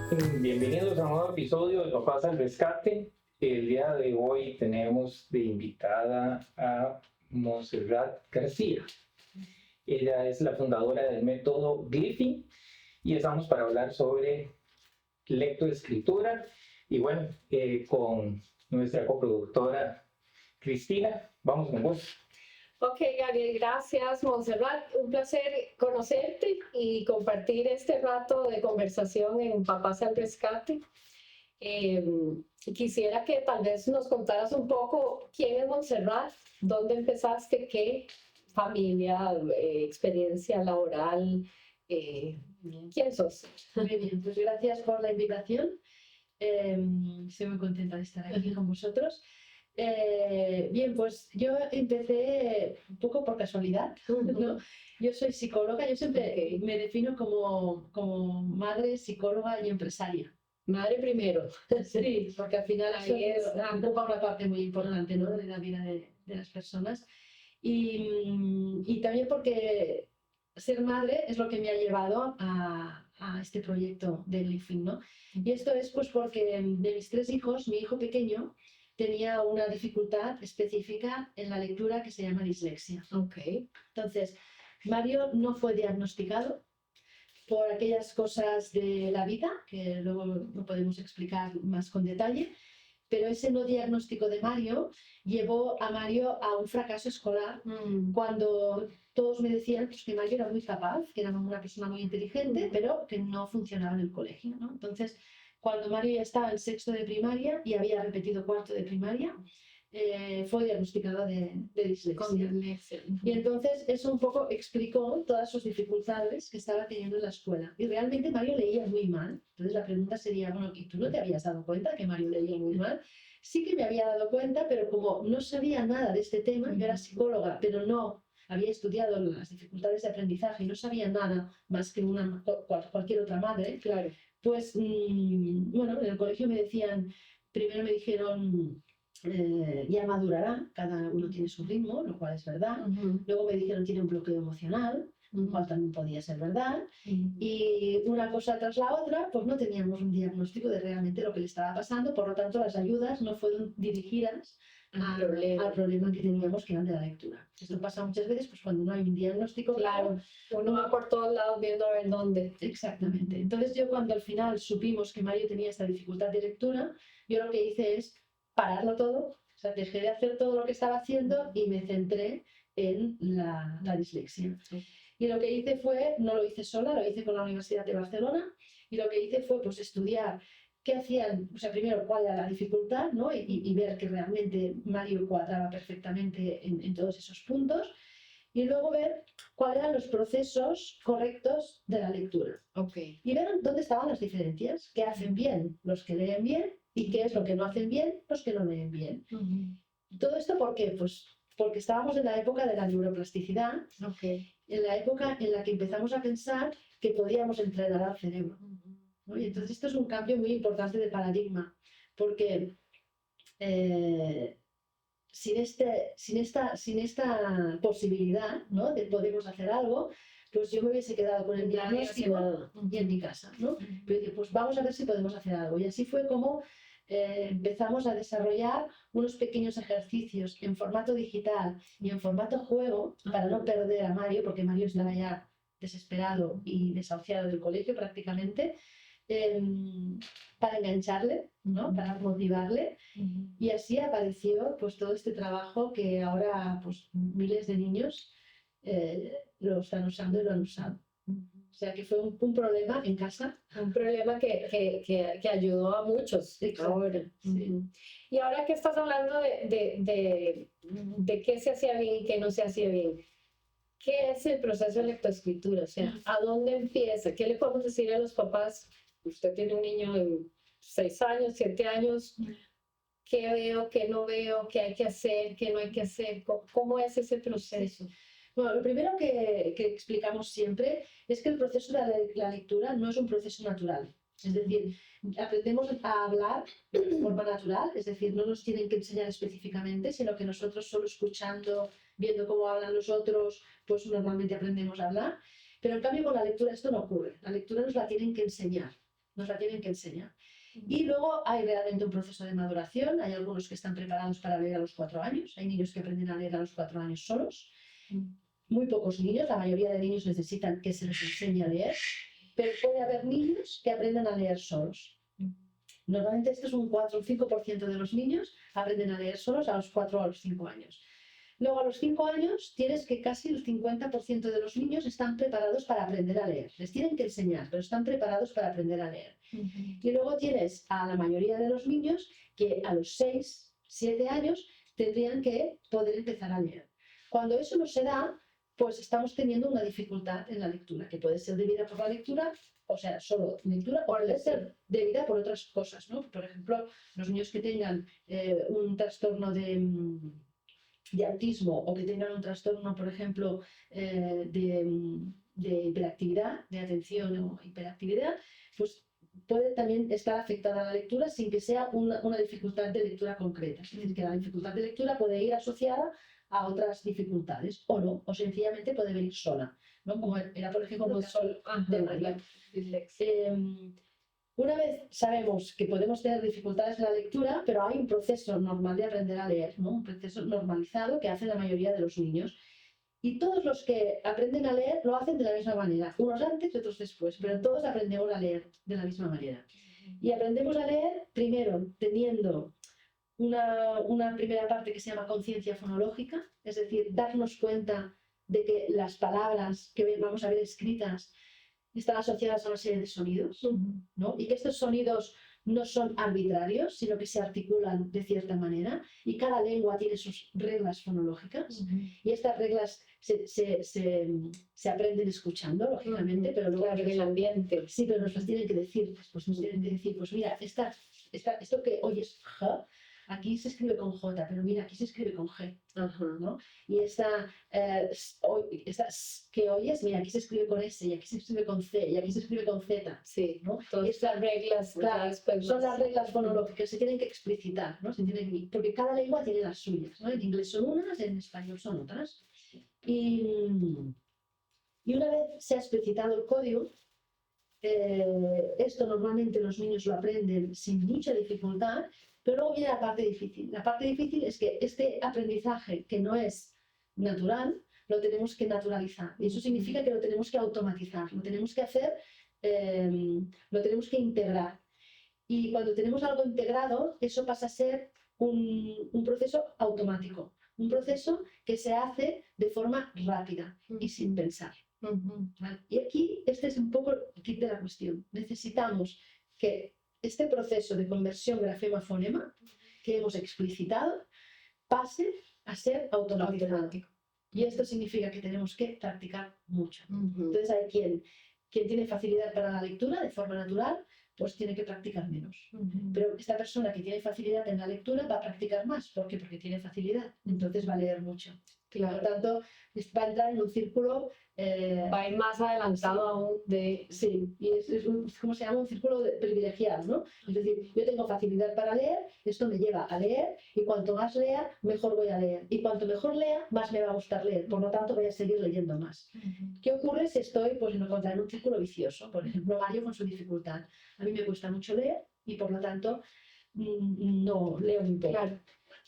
Bienvenidos a un nuevo episodio de Papás al Rescate. El día de hoy tenemos de invitada a Montserrat García. Ella es la fundadora del método Glyphing y estamos para hablar sobre lectoescritura y bueno, con nuestra coproductora Cristina. Vamos con vos. Ok, Gabriel, gracias, Montserrat. Un placer conocerte y compartir este rato de conversación en Papás al Rescate. Quisiera que tal vez nos contaras un poco quién es Montserrat, dónde empezaste, qué familia, experiencia laboral, quién sos. Muy bien, pues gracias por la invitación. Estoy muy contenta de estar aquí con vosotros. Bien, pues yo empecé un poco por casualidad, ¿no? Yo soy psicóloga, yo siempre me defino como madre, psicóloga y empresaria. Madre primero. Sí, porque al final Ahí ocupa una parte muy importante, ¿no?, de la vida de las personas. Y también porque ser madre es lo que me ha llevado a este proyecto de Glyphing, ¿no? Y esto es pues porque de mis 3 hijos, mi hijo pequeño tenía una dificultad específica en la lectura que se llama dislexia. Ok. Entonces, Mario no fue diagnosticado por aquellas cosas de la vida, que luego no podemos explicar más con detalle, pero ese no diagnóstico de Mario llevó a Mario a un fracaso escolar cuando todos me decían pues, que Mario era muy capaz, que era una persona muy inteligente, pero que no funcionaba en el colegio, ¿no? Entonces, cuando Mario ya estaba en 6º de primaria y había repetido 4º de primaria, fue diagnosticado de dislexia. Y entonces eso un poco explicó todas sus dificultades que estaba teniendo en la escuela. Y realmente Mario leía muy mal. Entonces la pregunta sería, bueno, ¿y tú no te habías dado cuenta que Mario leía muy mal? Sí que me había dado cuenta, pero como no sabía nada de este tema, yo era psicóloga, pero no había estudiado las dificultades de aprendizaje y no sabía nada más que cualquier otra madre, Claro. pues bueno, en el colegio me decían, primero me dijeron, ya madurará, cada uno tiene su ritmo, lo cual es verdad. Luego me dijeron tiene un bloqueo emocional, lo cual también podía ser verdad. Y una cosa tras la otra, pues no teníamos un diagnóstico de realmente lo que le estaba pasando, por lo tanto las ayudas no fueron dirigidas al problema que teníamos, que era de la lectura. Esto pasa muchas veces pues cuando no hay un diagnóstico. Claro, uno va por todos lados viendo a ver dónde. Exactamente. Entonces yo cuando al final supimos que Mario tenía esta dificultad de lectura, yo lo que hice es pararlo todo, o sea, dejé de hacer todo lo que estaba haciendo y me centré en la dislexia. Y lo que hice fue, no lo hice sola, lo hice con la Universidad de Barcelona, y lo que hice fue pues estudiar qué hacían, o sea, primero cuál era la dificultad, ¿no? y ver que realmente Mario cuadraba perfectamente en todos esos puntos, y luego ver cuáles eran los procesos correctos de la lectura. Okay. Y ver dónde estaban las diferencias, qué hacen bien los que leen bien y qué es lo que no hacen bien los que no leen bien. ¿Todo esto por qué? Pues porque estábamos en la época de la neuroplasticidad, en la época en la que empezamos a pensar que podíamos entrenar al cerebro, ¿no? Y entonces esto es un cambio muy importante de paradigma, porque sin esta posibilidad, ¿no?, de podemos hacer algo, pues yo me hubiese quedado con el diagnóstico y en mi casa, ¿no? Pero dije, pues vamos a ver si podemos hacer algo. Y así fue como empezamos a desarrollar unos pequeños ejercicios en formato digital y en formato juego para no perder a Mario, porque Mario estaba ya desesperado y desahuciado del colegio prácticamente, para engancharle, ¿no?, para motivarle. Y así apareció pues todo este trabajo que ahora pues miles de niños lo están usando y lo han usado. O sea que fue un problema en casa. Un problema que ayudó a muchos. Ahora. Sí. Y ahora que estás hablando de qué se hacía bien y qué no se hacía bien, ¿qué es el proceso de lectoescritura? O sea, ¿a dónde empieza? ¿Qué le podemos decir a los papás? Usted tiene un niño de 6 años, 7 años. ¿Qué veo, qué no veo, qué hay que hacer, qué no hay que hacer? ¿Cómo es ese proceso? Bueno, lo primero que explicamos siempre es que el proceso de la lectura no es un proceso natural. Es decir, aprendemos a hablar de forma natural, es decir, no nos tienen que enseñar específicamente, sino que nosotros solo escuchando, viendo cómo hablan los otros, pues normalmente aprendemos a hablar. Pero en cambio con la lectura esto no ocurre. La lectura nos la tienen que enseñar. nos la tienen que enseñar. Y luego hay realmente un proceso de maduración, hay algunos que están preparados para leer a los 4 años, hay niños que aprenden a leer a los 4 años solos, muy pocos niños, la mayoría de niños necesitan que se les enseñe a leer, pero puede haber niños que aprenden a leer solos. Normalmente esto es un 4 o 5% de los niños aprenden a leer solos a los 4 o a los 5 años. Luego a los 5 años tienes que casi el 50% de los niños están preparados para aprender a leer. Les tienen que enseñar, pero están preparados para aprender a leer. Y luego tienes a la mayoría de los niños que a los 6, 7 años tendrían que poder empezar a leer. Cuando eso no se da, pues estamos teniendo una dificultad en la lectura, que puede ser debida por la lectura, o sea, solo lectura, o puede ser debida por otras cosas, ¿no? Por ejemplo, los niños que tengan un trastorno de autismo o que tengan un trastorno, por ejemplo, de hiperactividad, de atención o hiperactividad, pues puede también estar afectada la lectura sin que sea una dificultad de lectura concreta. Es decir, que la dificultad de lectura puede ir asociada a otras dificultades o no, o sencillamente puede venir sola, ¿no? Como era, por ejemplo, Como el caso de María. Una vez sabemos que podemos tener dificultades en la lectura, pero hay un proceso normal de aprender a leer, ¿no? Un proceso normalizado que hace la mayoría de los niños. Y todos los que aprenden a leer lo hacen de la misma manera, unos antes y otros después, pero todos aprendemos a leer de la misma manera. Y aprendemos a leer primero teniendo una primera parte que se llama conciencia fonológica, es decir, darnos cuenta de que las palabras que vamos a ver escritas están asociadas a una serie de sonidos, ¿no? Y que estos sonidos no son arbitrarios, sino que se articulan de cierta manera, y cada lengua tiene sus reglas fonológicas, y estas reglas se aprenden escuchando, lógicamente, pero luego claro, en el ambiente. Sí, pero nos las tienen que decir, pues nos tienen que decir, pues mira, esto que oyes J, aquí se escribe con J, pero mira, aquí se escribe con G, ¿no? Y esta que oyes, mira, aquí se escribe con S, y aquí se escribe con C, y aquí se escribe con Z. Sí, ¿no? todas estas reglas, claro, son las reglas fonológicas, se tienen que explicitar, ¿no? Porque cada lengua tiene las suyas, ¿no? En inglés son unas, en español son otras. Y una vez se ha explicitado el código, esto normalmente los niños lo aprenden sin mucha dificultad, pero luego viene la parte difícil. La parte difícil es que este aprendizaje que no es natural, lo tenemos que naturalizar. Y eso significa que lo tenemos que automatizar, lo tenemos que hacer, lo tenemos que integrar. Y cuando tenemos algo integrado, eso pasa a ser un proceso automático, un proceso que se hace de forma rápida y sin pensar. ¿Vale? Y aquí este es un poco el kit de la cuestión. Necesitamos que este proceso de conversión grafema-fonema que hemos explicitado pase a ser automático. Y esto significa que tenemos que practicar mucho. Entonces hay quien tiene facilidad para la lectura de forma natural, pues tiene que practicar menos. Pero esta persona que tiene facilidad en la lectura va a practicar más. ¿Por qué? Porque tiene facilidad. Entonces va a leer mucho. Claro. Por lo tanto, va a entrar en un círculo... va a ir más adelantado aún de... Sí, y es ¿cómo se llama? Un círculo privilegiado, ¿no? Es decir, yo tengo facilidad para leer, esto me lleva a leer, y cuanto más lea, mejor voy a leer. Y cuanto mejor lea, más me va a gustar leer. Por lo tanto, voy a seguir leyendo más. ¿Qué ocurre si estoy, pues, en un círculo vicioso? Por ejemplo, Mario con su dificultad. A mí me cuesta mucho leer y, por lo tanto, no leo muy poco. Claro.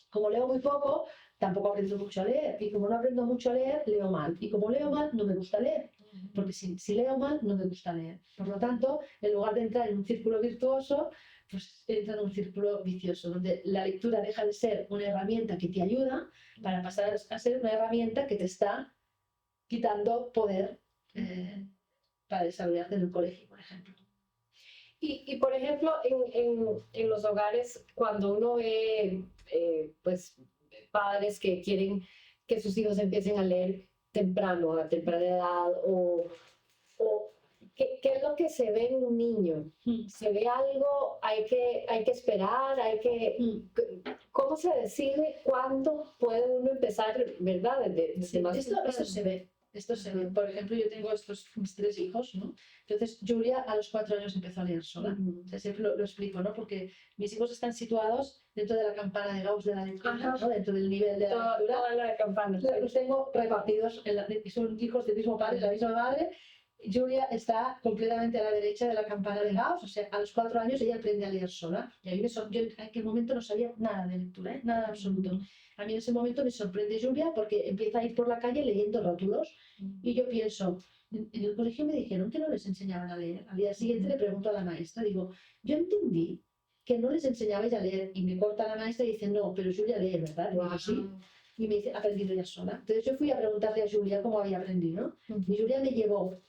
Como leo muy poco, tampoco aprendo mucho a leer, y como no aprendo mucho a leer, leo mal, y como leo mal, no me gusta leer, porque si leo mal, no me gusta leer. Por lo tanto, en lugar de entrar en un círculo virtuoso, pues entra en un círculo vicioso, donde la lectura deja de ser una herramienta que te ayuda para pasar a ser una herramienta que te está quitando poder para desarrollarte en el colegio, por ejemplo. Y por ejemplo, en los hogares, cuando uno ve, pues, padres que quieren que sus hijos empiecen a leer temprano, a temprana edad, o ¿qué es lo que se ve en un niño? ¿Se ve algo? ¿Hay que esperar? ¿Cómo se decide cuándo puede uno empezar, verdad? Desde más Esto se ve. Esto se ve. Por ejemplo, yo tengo mis 3 hijos, ¿no? Entonces, Julia a los 4 años empezó a leer sola. O sea, siempre lo explico, ¿no? Porque mis hijos están situados dentro de la campana de Gauss de la lectura, ¿no? Dentro del nivel de la lectura. Toda la campana. Los tengo repartidos, son hijos del mismo padre, la misma madre, Julia está completamente a la derecha de la campana de Gauss, o sea, a los 4 años ella aprende a leer sola. Y a mí yo en aquel momento no sabía nada de lectura, ¿eh? Nada absoluto. A mí en ese momento me sorprende Julia porque empieza a ir por la calle leyendo rótulos y yo pienso, en el colegio me dijeron que no les enseñaban a leer. Al día siguiente le pregunto a la maestra, digo, yo entendí que no les enseñabais a leer y me corta la maestra y dice, no, pero Julia lee, ¿verdad? Y digo, sí. Y me dice, ha aprendido ya sola. Entonces yo fui a preguntarle a Julia cómo había aprendido, ¿no? Y Julia me llevó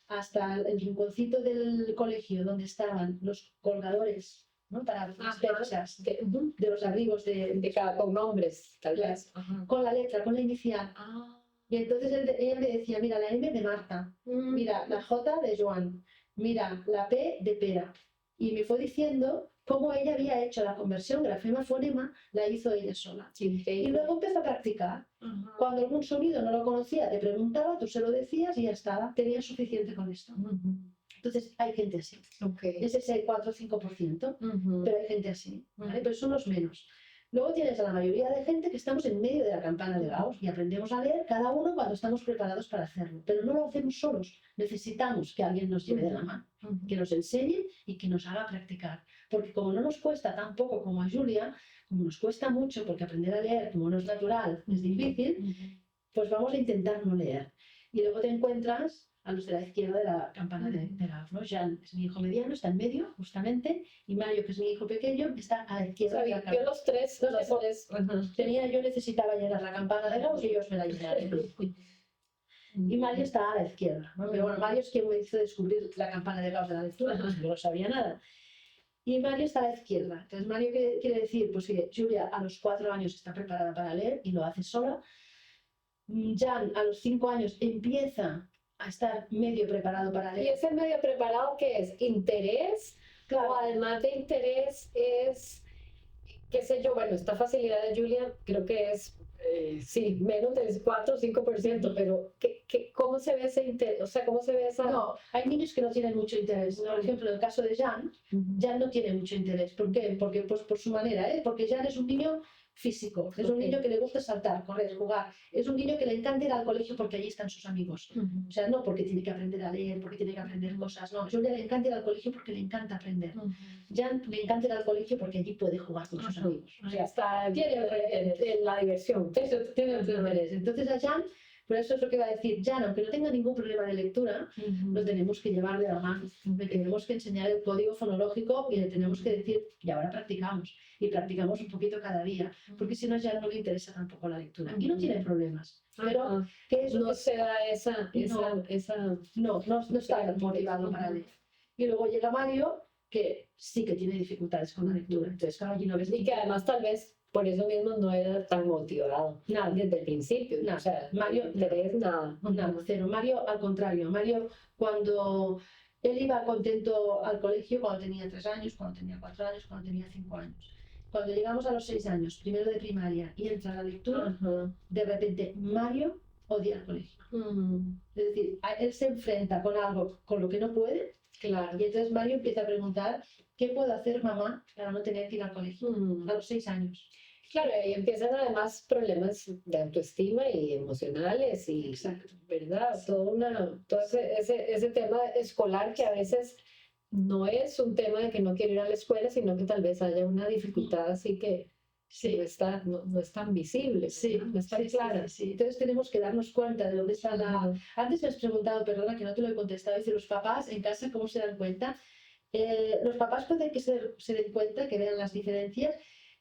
hasta el rinconcito del colegio donde estaban los colgadores, ¿no? Para las perchas de los abrigos De cada, con nombres, tal vez. con la letra, con la inicial. Y entonces ella me decía, mira, la M de Marta, mira, la J de Joan, mira, la P de Pera. Y me fue diciendo cómo ella había hecho la conversión grafema-fonema, la hizo ella sola. Y luego empezó a practicar. Cuando algún sonido no lo conocía, te preguntaba, tú se lo decías y ya estaba. Tenía suficiente con esto. Entonces hay gente así. Es ese 4 o 5%, pero hay gente así. ¿Vale? Pero son los menos. Luego tienes a la mayoría de gente que estamos en medio de la campana de Gauss y aprendemos a leer cada uno cuando estamos preparados para hacerlo. Pero no lo hacemos solos. Necesitamos que alguien nos lleve de la mano, que nos enseñe y que nos haga practicar. Porque como no nos cuesta tan poco como a Julia, como nos cuesta mucho, porque aprender a leer como no es natural, es difícil, pues vamos a intentar no leer. Y luego te encuentras a los de la izquierda de la campana de Gauss, ¿no? Jan es mi hijo mediano, está en medio, justamente, y Mario, que es mi hijo pequeño, está a la izquierda de la campana. Yo los tres. Yo necesitaba llenar la campana de Gauss y ellos me la llenaron. Y Mario está a la izquierda, ¿no? Pero bueno, Mario es quien me hizo descubrir la campana de Gauss de la lectura, porque yo no sabía nada. Y Mario está a la izquierda. Entonces, Mario, ¿qué quiere decir? Pues que Julia a los 4 años está preparada para leer y lo hace sola. Jan a los 5 años empieza a estar medio preparado para ¿Y leer. ese medio preparado qué es? ¿Interés? Claro. O además de interés es, qué sé yo, bueno, esta facilidad de Julia creo que es, sí, menos del 4 o 5%, pero ¿cómo se ve ese interés? O sea, ¿cómo se ve esa...? No, hay niños que no tienen mucho interés. Por ejemplo, en el caso de Jan, Jan no tiene mucho interés. ¿Por qué? Porque pues, por su manera, ¿eh? Porque Jan es un niño físico, es un niño que le gusta saltar, correr, jugar, es un niño que le encanta ir al colegio porque allí están sus amigos. O sea, no porque tiene que aprender a leer, porque tiene que aprender cosas, no. Julia le encanta ir al colegio porque le encanta aprender. Jan le encanta ir al colegio porque allí puede jugar con sus amigos. O sea, está tiene en la diversión. eso tiene otro interés. Entonces a Jan, por eso es lo que va a decir, Jan, aunque no tenga ningún problema de lectura, lo tenemos que llevar de la mano, le tenemos que enseñar el código fonológico y le tenemos que decir, y ahora practicamos, y practicamos un poquito cada día, porque si no a Jan no le interesa tampoco la lectura, y no tiene problemas, pero ¿qué es lo No que se da esa... no está motivado para leer? Y luego llega Mario, que sí que tiene dificultades con la lectura, entonces claro, allí no ves Y que además tal vez por eso mismo no era tan motivado nada. desde el principio. Nada. O sea, Mario, interés, nada. Nada, cero. Mario, al contrario. Mario, cuando él iba contento al colegio, cuando tenía 3 años, cuando tenía 4 años, cuando tenía 5 años. Cuando llegamos a los 6 años, primero de primaria, y entra la lectura, de repente Mario odia el colegio. Es decir, él se enfrenta con algo con lo que no puede, Claro. y entonces Mario empieza a preguntar, ¿qué puedo hacer, mamá, para no tener que ir al colegio? A los 6 años. Claro, y empiezan además problemas de autoestima y emocionales y, Exacto. ¿verdad? Todo ese tema escolar que a veces no es un tema de que no quiero ir a la escuela, sino que tal vez haya una dificultad así que Sí. no es tan visible, Sí, ¿verdad? No es tan sí, clara. sí. Entonces tenemos que darnos cuenta de dónde está la... Antes me has preguntado, perdona que no te lo he contestado, dice los papás en casa, ¿cómo se dan cuenta? Los papás pueden que se den cuenta, que vean las diferencias.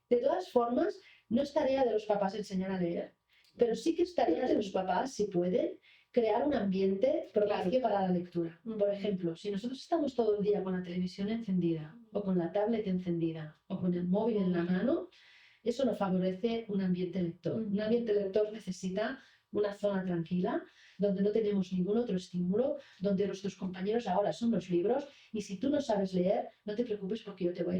De todas formas, no es tarea de los papás enseñar a leer, pero sí que es tarea de los papás, si pueden, crear un ambiente propicio para la lectura. Por ejemplo, si nosotros estamos todo el día con la televisión encendida, o con la tablet encendida, o con el móvil en la mano, eso no favorece un ambiente lector. Un ambiente lector necesita una zona tranquila, donde no tenemos ningún otro estímulo, donde nuestros compañeros ahora son los libros, y si tú no sabes leer, no te preocupes porque yo te voy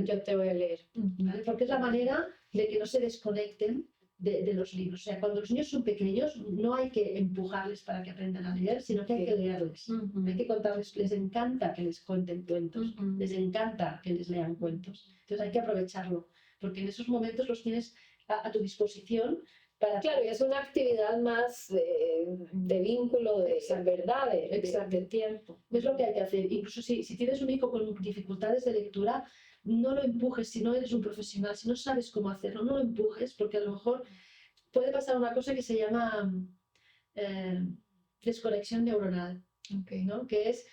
a leer. ¿Vale? Porque es la manera de que no se desconecten de los libros. O sea, cuando los niños son pequeños, no hay que empujarles para que aprendan a leer, sino que hay que leerles. Hay que contarles, les encanta que les cuenten cuentos, les encanta que les lean cuentos. Entonces hay que aprovecharlo, porque en esos momentos los tienes a tu disposición Claro, y es una actividad más de vínculo, de verdad, de tiempo. Es lo que hay que hacer. Incluso si tienes un hijo con dificultades de lectura, no lo empujes si no eres un profesional, si no sabes cómo hacerlo, no lo empujes, porque a lo mejor puede pasar una cosa que se llama desconexión neuronal, ¿no? Que es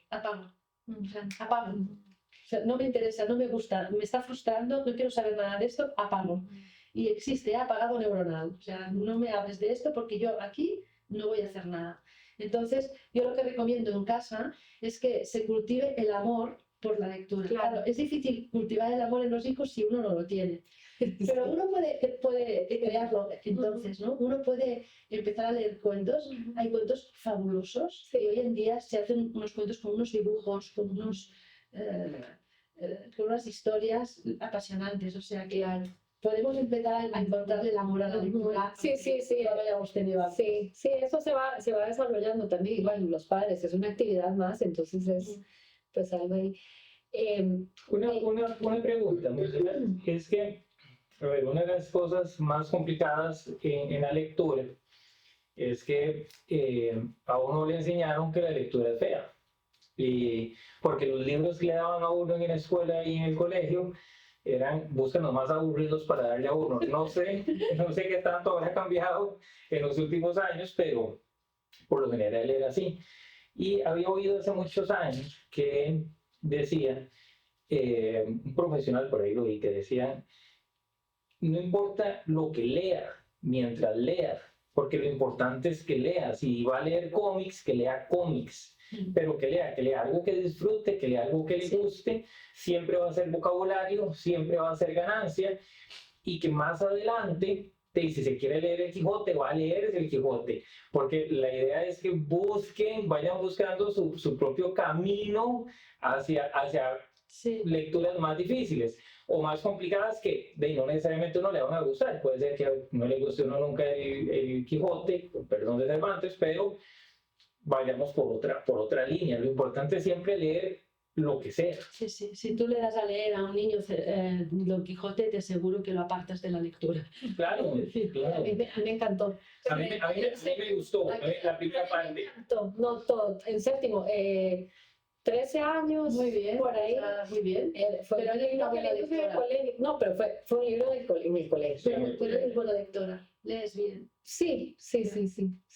apago. O sea, apago. O sea, no me interesa, no me gusta, me está frustrando, no quiero saber nada de esto, apago. Y existe apagado neuronal. O sea, no me hables de esto porque yo aquí no voy a hacer nada. Entonces, yo lo que recomiendo en casa es que se cultive el amor por la lectura. Claro, es difícil cultivar el amor en los hijos si uno no lo tiene. Pero uno puede crearlo entonces, ¿no? Uno puede empezar a leer cuentos. Hay cuentos fabulosos. Y hoy en día se hacen unos cuentos con unos dibujos, con unas historias apasionantes. O sea que podemos empezar a encontrarle el amor a la lectura. Sí, no lo hayamos tenido antes. Sí, eso se va desarrollando también. Igual los padres, es una actividad más, entonces es pues algo ahí. Una pregunta, es que, a ver, una de las cosas más complicadas en la lectura es que a uno le enseñaron que la lectura es fea. Y porque los libros que le daban a uno en la escuela y en el colegio buscan los más aburridos para darle a uno. No sé qué tanto habrá cambiado en los últimos años, pero por lo general era así. Y había oído hace muchos años que decía, un profesional por ahí lo vi, que decía, no importa lo que lea, mientras lea, porque lo importante es que lea. Si va a leer cómics, que lea cómics. Pero que lea algo que disfrute, que lea algo que le guste, siempre va a ser vocabulario, siempre va a ser ganancia, y que más adelante, si se quiere leer el Quijote, va a leer el Quijote, porque la idea es que vayan buscando su propio camino hacia lecturas más difíciles o más complicadas que no necesariamente uno le van a gustar. Puede ser que no le guste a uno nunca el Quijote, perdón, de Cervantes, pero vayamos por otra línea. Lo importante es siempre leer lo que sea. Sí. Si tú le das a leer a un niño Don Quijote, te aseguro que lo apartas de la lectura. Claro, claro. A mí me encantó. A mí me gustó la primera parte. Me encantó, no todo, en séptimo, 13 años, Muy bien, por ahí. Muy bien. Fue Pero un libro que leí en el colegio. No, pero fue un libro en el colegio. Pero eres buena lectora, lees bien. Sí,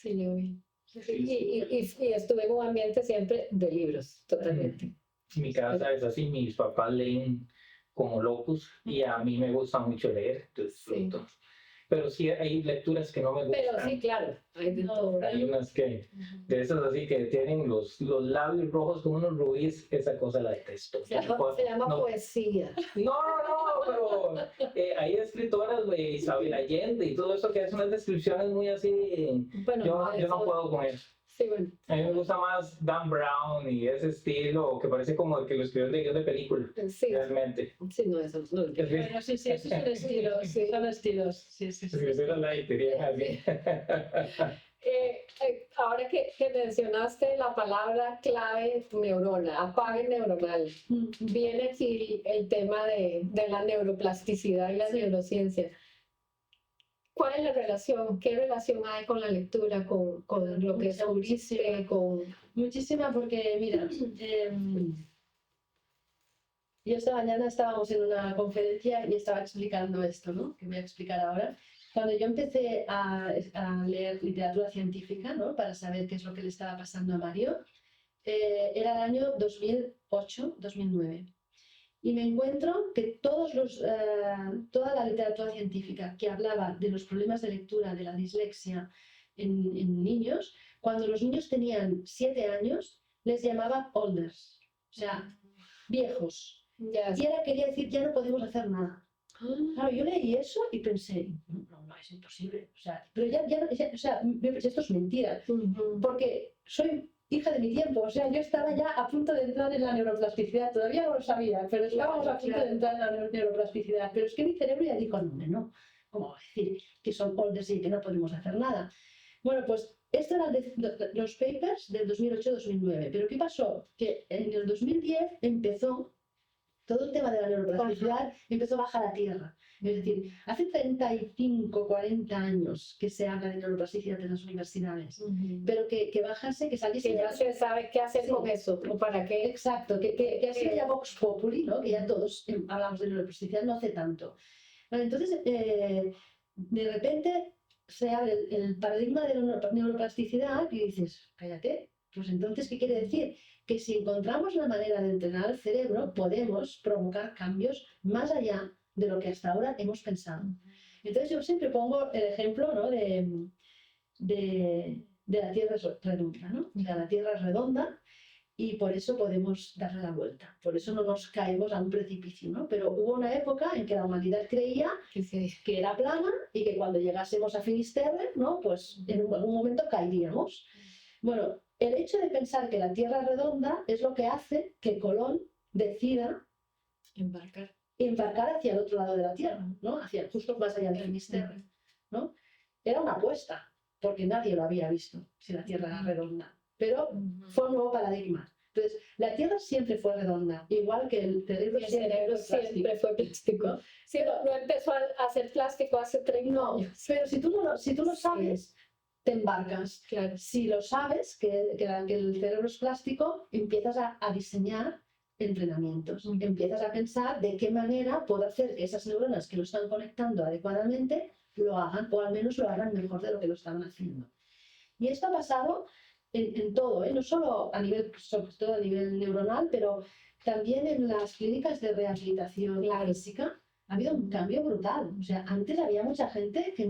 leo bien. Y estuve en un ambiente siempre de libros, totalmente. Mi casa es así, mis papás leen como locos y a mí me gusta mucho leer, disfruto. Pero sí hay lecturas que no me gustan. Pero sí, claro, hay de todo. Hay unas que, de esas así que tienen los labios rojos con unos rubíes, esa cosa la detesto. Se llama poesía. No, pero hay escritoras, Isabel Allende y todo eso que hacen unas descripciones muy así. Bueno, yo no puedo con eso. Sí, bueno. A mí me gusta más Dan Brown y ese estilo que parece como que lo escribió de guión de película. Sí. Realmente. Sí, no, eso no. Bueno, sí, esos son estilos. Son estilos. Sí. Pero la editorial así. Ahora que mencionaste la palabra clave neurona, apague neuronal, viene aquí el tema de la neuroplasticidad y la neurociencia. ¿Cuál es la relación? ¿Qué relación hay con la lectura, con lo que descubriste? Muchísima, porque mira, yo esta mañana estábamos en una conferencia y estaba explicando esto, ¿no? Que voy a explicar ahora. Cuando yo empecé a leer literatura científica, ¿no? Para saber qué es lo que le estaba pasando a Mario, era el año 2008-2009. Y me encuentro que toda la literatura científica que hablaba de los problemas de lectura, de la dislexia en niños, cuando los niños tenían 7 años, les llamaba olders, o sea, viejos. Y ahora quería decir, ya no podemos hacer nada. Claro, yo leí eso y pensé, no, es imposible. O sea, pero esto es mentira, porque soy hija de mi tiempo, o sea, yo estaba ya a punto de entrar en la neuroplasticidad, todavía no lo sabía, pero estábamos a punto de entrar en la neuroplasticidad, pero es que mi cerebro ya dijo, no, ¿cómo decir que son olders y que no podemos hacer nada? Bueno, pues estos eran los papers del 2008-2009, pero ¿qué pasó? Que en el 2010 empezó todo el tema de la neuroplasticidad empezó a bajar a tierra. Es decir, hace 35, 40 años que se habla de neuroplasticidad en las universidades, pero que bajase, que saliese... Que ya se sabe qué hacer con eso, o para qué. Exacto, que ha sido ya Vox Populi, ¿no? Que ya todos hablamos de neuroplasticidad no hace tanto. Vale, entonces, de repente se abre el paradigma de la neuroplasticidad y dices, cállate, pues entonces, ¿qué quiere decir? Que si encontramos la manera de entrenar al cerebro, podemos provocar cambios más allá de lo que hasta ahora hemos pensado. Entonces yo siempre pongo el ejemplo, ¿no? de la Tierra redonda, ¿no? O sea, la Tierra es redonda y por eso podemos darle la vuelta, por eso no nos caemos a un precipicio, ¿no? Pero hubo una época en que la humanidad creía que era plana y que cuando llegásemos a Finisterre, ¿no? Pues en algún momento caeríamos. Bueno, el hecho de pensar que la Tierra es redonda es lo que hace que Colón decida embarcar hacia el otro lado de la Tierra, ¿no? Hacia justo más allá del Finisterre, ¿no? Era una apuesta, porque nadie lo había visto, si la Tierra era redonda, pero fue un nuevo paradigma. Entonces, la Tierra siempre fue redonda, igual que el cerebro, siempre fue plástico. Sí, no empezó a ser plástico hace 30 años. Pero si tú no sabes, te embarcas. Claro. Si lo sabes, que el cerebro es plástico, empiezas a diseñar entrenamientos. Empiezas a pensar de qué manera puedo hacer que esas neuronas que lo están conectando adecuadamente lo hagan, o al menos lo hagan mejor de lo que lo estaban haciendo. Y esto ha pasado en todo, no solo a nivel, sobre todo a nivel neuronal, pero también en las clínicas de rehabilitación física ha habido un cambio brutal. O sea, antes había mucha gente que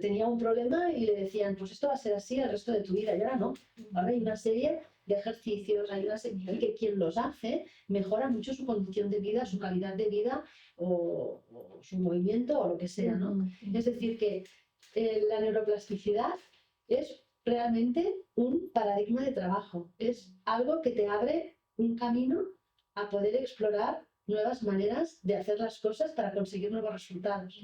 tenía un problema y le decían, pues esto va a ser así el resto de tu vida, y ahora no. Ahora hay una serie de ejercicios, hay una serie que quien los hace mejora mucho su condición de vida, su calidad de vida o su movimiento o lo que sea, ¿no? Es decir, que la neuroplasticidad es realmente un paradigma de trabajo, es algo que te abre un camino a poder explorar nuevas maneras de hacer las cosas para conseguir nuevos resultados.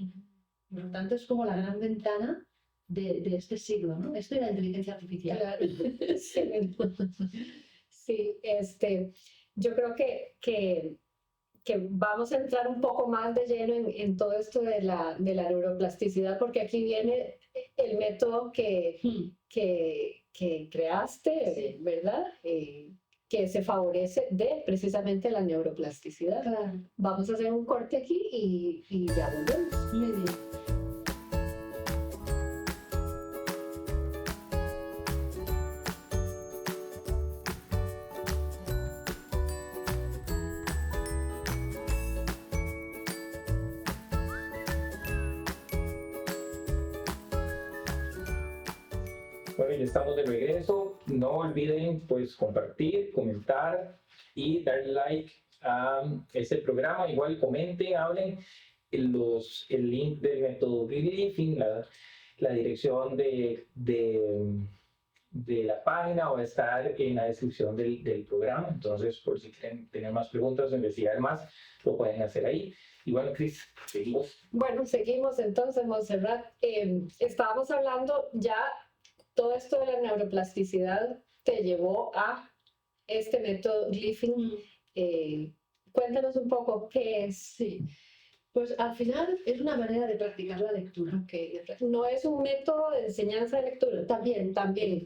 Por lo tanto, es como la gran ventana de este siglo, ¿no? Esto y la inteligencia artificial. Claro. Sí, yo creo que vamos a entrar un poco más de lleno en todo esto de la neuroplasticidad, porque aquí viene el método que creaste, Sí. ¿verdad? Que se favorece de precisamente la neuroplasticidad. Claro. Vamos a hacer un corte aquí y ya volvemos. Muy bien. Bueno, ya estamos de regreso. No olviden pues compartir, comentar y dar like a este programa. Igual comenten, hablen el link del método Glyphing, la dirección de la página va a estar en la descripción del programa. Entonces, por si quieren tener más preguntas o investigar más, lo pueden hacer ahí. Y bueno, Cris, seguimos. Bueno, seguimos entonces, Montserrat. Estábamos hablando ya. Todo esto de la neuroplasticidad te llevó a este método Glyphing. Cuéntanos un poco qué es. Sí, pues al final es una manera de practicar la lectura. Okay. No es un método de enseñanza de lectura. También.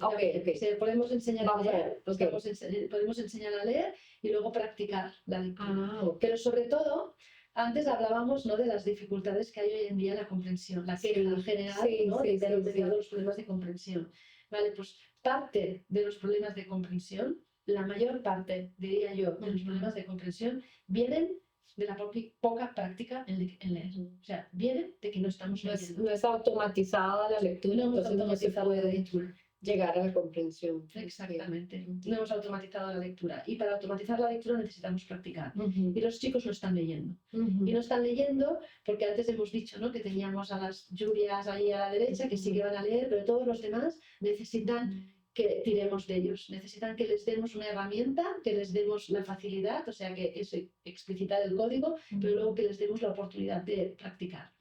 Okay. Podemos enseñar a leer, okay. Podemos enseñar a leer y luego practicar la lectura. Okay. Pero sobre todo, antes hablábamos, ¿no?, de las dificultades que hay hoy en día en la comprensión, la queja en general, ¿no?, de los problemas de comprensión. Vale, pues parte de los problemas de comprensión, la mayor parte, diría yo, de los problemas de comprensión vienen de la poca práctica en leer. O sea, vienen de que no estamos leyendo. No es automatizada la lectura, entonces no se puede la lectura. Llegar a la comprensión. Exactamente. No hemos automatizado la lectura. Y para automatizar la lectura necesitamos practicar. Y los chicos lo están leyendo. Y lo están leyendo porque antes hemos dicho, ¿no?, que teníamos a las Julias ahí a la derecha que sí que van a leer, pero todos los demás necesitan que tiremos de ellos. Necesitan que les demos una herramienta, que les demos la facilidad, o sea, que es explicitar el código, pero luego que les demos la oportunidad de practicar.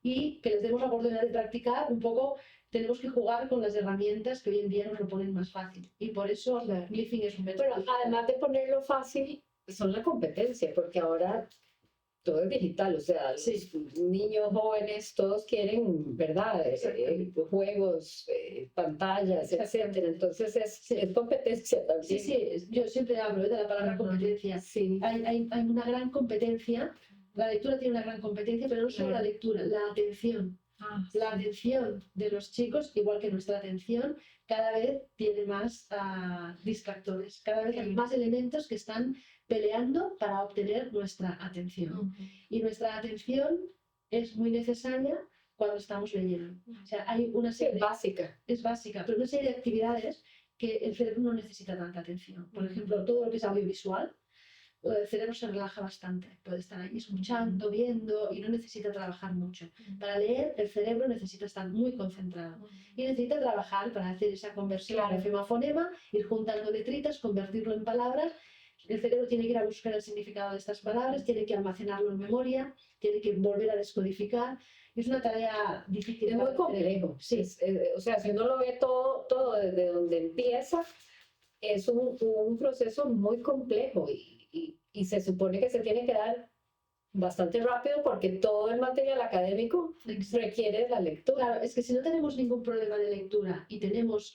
Y que les demos la oportunidad de practicar un poco tenemos que jugar con las herramientas que hoy en día nos lo ponen más fácil. Y por eso Claro. Glyphing es un método. Pero además de ponerlo fácil, son la competencia, porque ahora todo es digital, o sea, Sí. los niños jóvenes, todos quieren, ¿verdad? Juegos, pantallas, etcétera. Entonces es competencia Sí, también. sí, yo siempre hablo de la palabra competencia. Sí. Hay una gran competencia, la lectura tiene una gran competencia, pero no solo la lectura, la atención. La atención de los chicos, igual que nuestra atención, cada vez tiene más distractores, cada vez hay más elementos que están peleando para obtener nuestra atención. Y nuestra atención es muy necesaria cuando estamos leyendo. O sea, hay una Sí, serie es básica. es básica, pero una serie de actividades que el cerebro no necesita tanta atención. Por ejemplo, todo lo que es audiovisual, el cerebro se relaja bastante, puede estar ahí escuchando, viendo y no necesita trabajar mucho. Para leer, el cerebro necesita estar muy concentrado y necesita trabajar para hacer esa conversión Claro. grafema-fonema, ir juntando letritas, convertirlo en palabras. El cerebro tiene que ir a buscar el significado de estas palabras, tiene que almacenarlo en memoria, tiene que volver a descodificar. Es una tarea difícil. Es muy complejo. Sí. O sea, si uno lo ve todo desde donde empieza, es un proceso muy complejo y se supone que se tiene que dar bastante rápido porque todo el material académico requiere la lectura. Claro, es que si no tenemos ningún problema de lectura y tenemos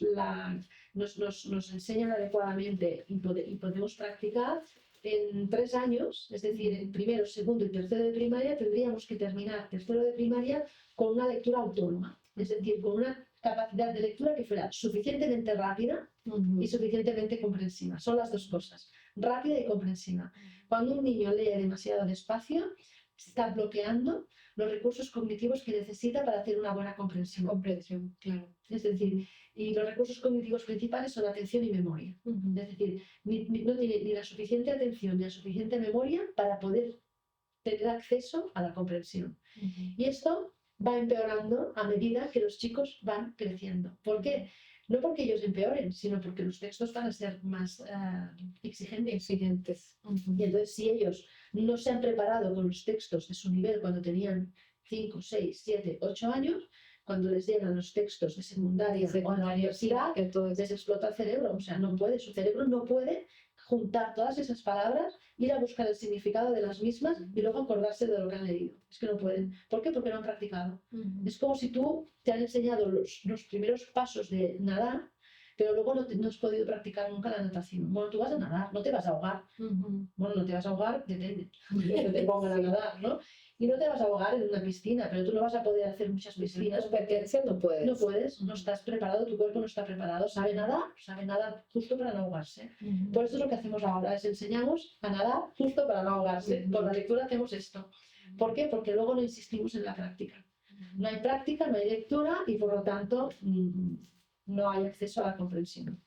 nos enseñan adecuadamente y podemos practicar, en 3 años, es decir, en primero, segundo y tercero de primaria, tendríamos que terminar tercero de primaria con una lectura autónoma, es decir, con una capacidad de lectura que fuera suficientemente rápida y suficientemente comprensiva. Son las dos cosas, rápida y comprensiva. Cuando un niño lee demasiado despacio, se está bloqueando los recursos cognitivos que necesita para hacer una buena comprensión. Comprensión, claro. Es decir, y los recursos cognitivos principales son atención y memoria. Es decir, no tiene ni la suficiente atención ni la suficiente memoria para poder tener acceso a la comprensión. Y esto va empeorando a medida que los chicos van creciendo. ¿Por qué? No porque ellos empeoren, sino porque los textos van a ser más exigentes. Y entonces, si ellos no se han preparado con los textos de su nivel cuando tenían 5, 6, 7, 8 años, cuando les llegan los textos de secundaria o de la universidad, les explota el cerebro. O sea, no puede, su cerebro no puede juntar todas esas palabras, ir a buscar el significado de las mismas y luego acordarse de lo que han leído. Es que no pueden. ¿Por qué? Porque no han practicado. Es como si tú te han enseñado los primeros pasos de nadar, pero luego no has podido practicar nunca la natación. Bueno, tú vas a nadar, no te vas a ahogar. Bueno, no te vas a ahogar, depende que te pongan a nadar, ¿no? Y no te vas a ahogar en una piscina, pero tú no vas a poder hacer muchas piscinas. Competencia no puedes. No puedes, no estás preparado, tu cuerpo no está preparado. Sabe nadar justo para no ahogarse. Por eso es lo que hacemos ahora, es enseñamos a nadar justo para no ahogarse. Por la lectura hacemos esto. ¿Por qué? Porque luego no insistimos en la práctica. No hay práctica, no hay lectura y por lo tanto no hay acceso a la comprensión.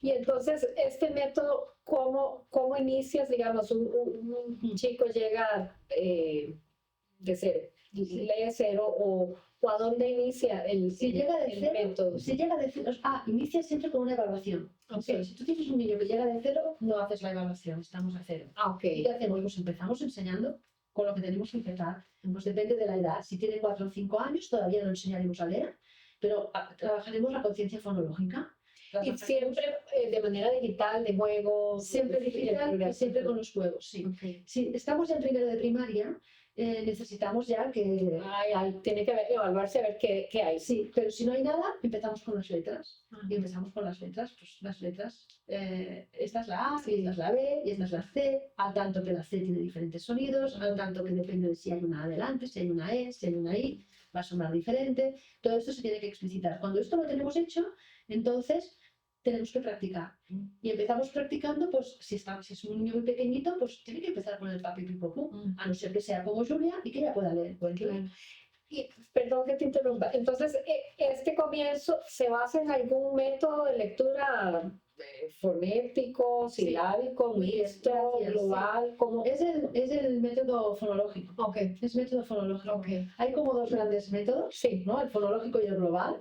Y entonces, este método, ¿cómo inicias, digamos, un chico llega de cero, lee cero o a dónde inicia el método? Si llega de cero, inicia siempre con una evaluación. Okay. Si tú tienes un niño que llega de cero, no haces la evaluación, estamos a cero. ¿Y qué hacemos? Pues empezamos enseñando con lo que tenemos que empezar. Pues depende de la edad. Si tiene 4 o 5 años, todavía no enseñaremos a leer, pero trabajaremos la conciencia fonológica. Y siempre de manera digital, de juegos. Siempre digital y siempre con los juegos, sí. Okay. Si estamos ya en primero de primaria, necesitamos ya que... tiene que evaluarse a ver qué hay. Sí, pero si no hay nada, empezamos con las letras. Y empezamos con las letras, pues las letras, esta es la A, Sí. esta es la B y esta es la C, al tanto que la C tiene diferentes sonidos, al tanto que depende de si hay una A adelante, si hay una E, si hay una I, va a sonar diferente. Todo esto se tiene que explicitar. Cuando esto lo tenemos hecho, entonces tenemos que practicar. Y empezamos practicando, pues si es un niño muy pequeñito, pues tiene que empezar con el papi pipopu, a no ser que sea como Julia y que ella pueda leer cuentos. Claro. Y, perdón que te interrumpa. Entonces, este comienzo se basa en algún método de lectura fonético, silábico, mixto, gracias, global, como Es el método fonológico. Okay. Es método fonológico. Okay. Hay como 2 grandes métodos, Sí. ¿no? El fonológico y el global.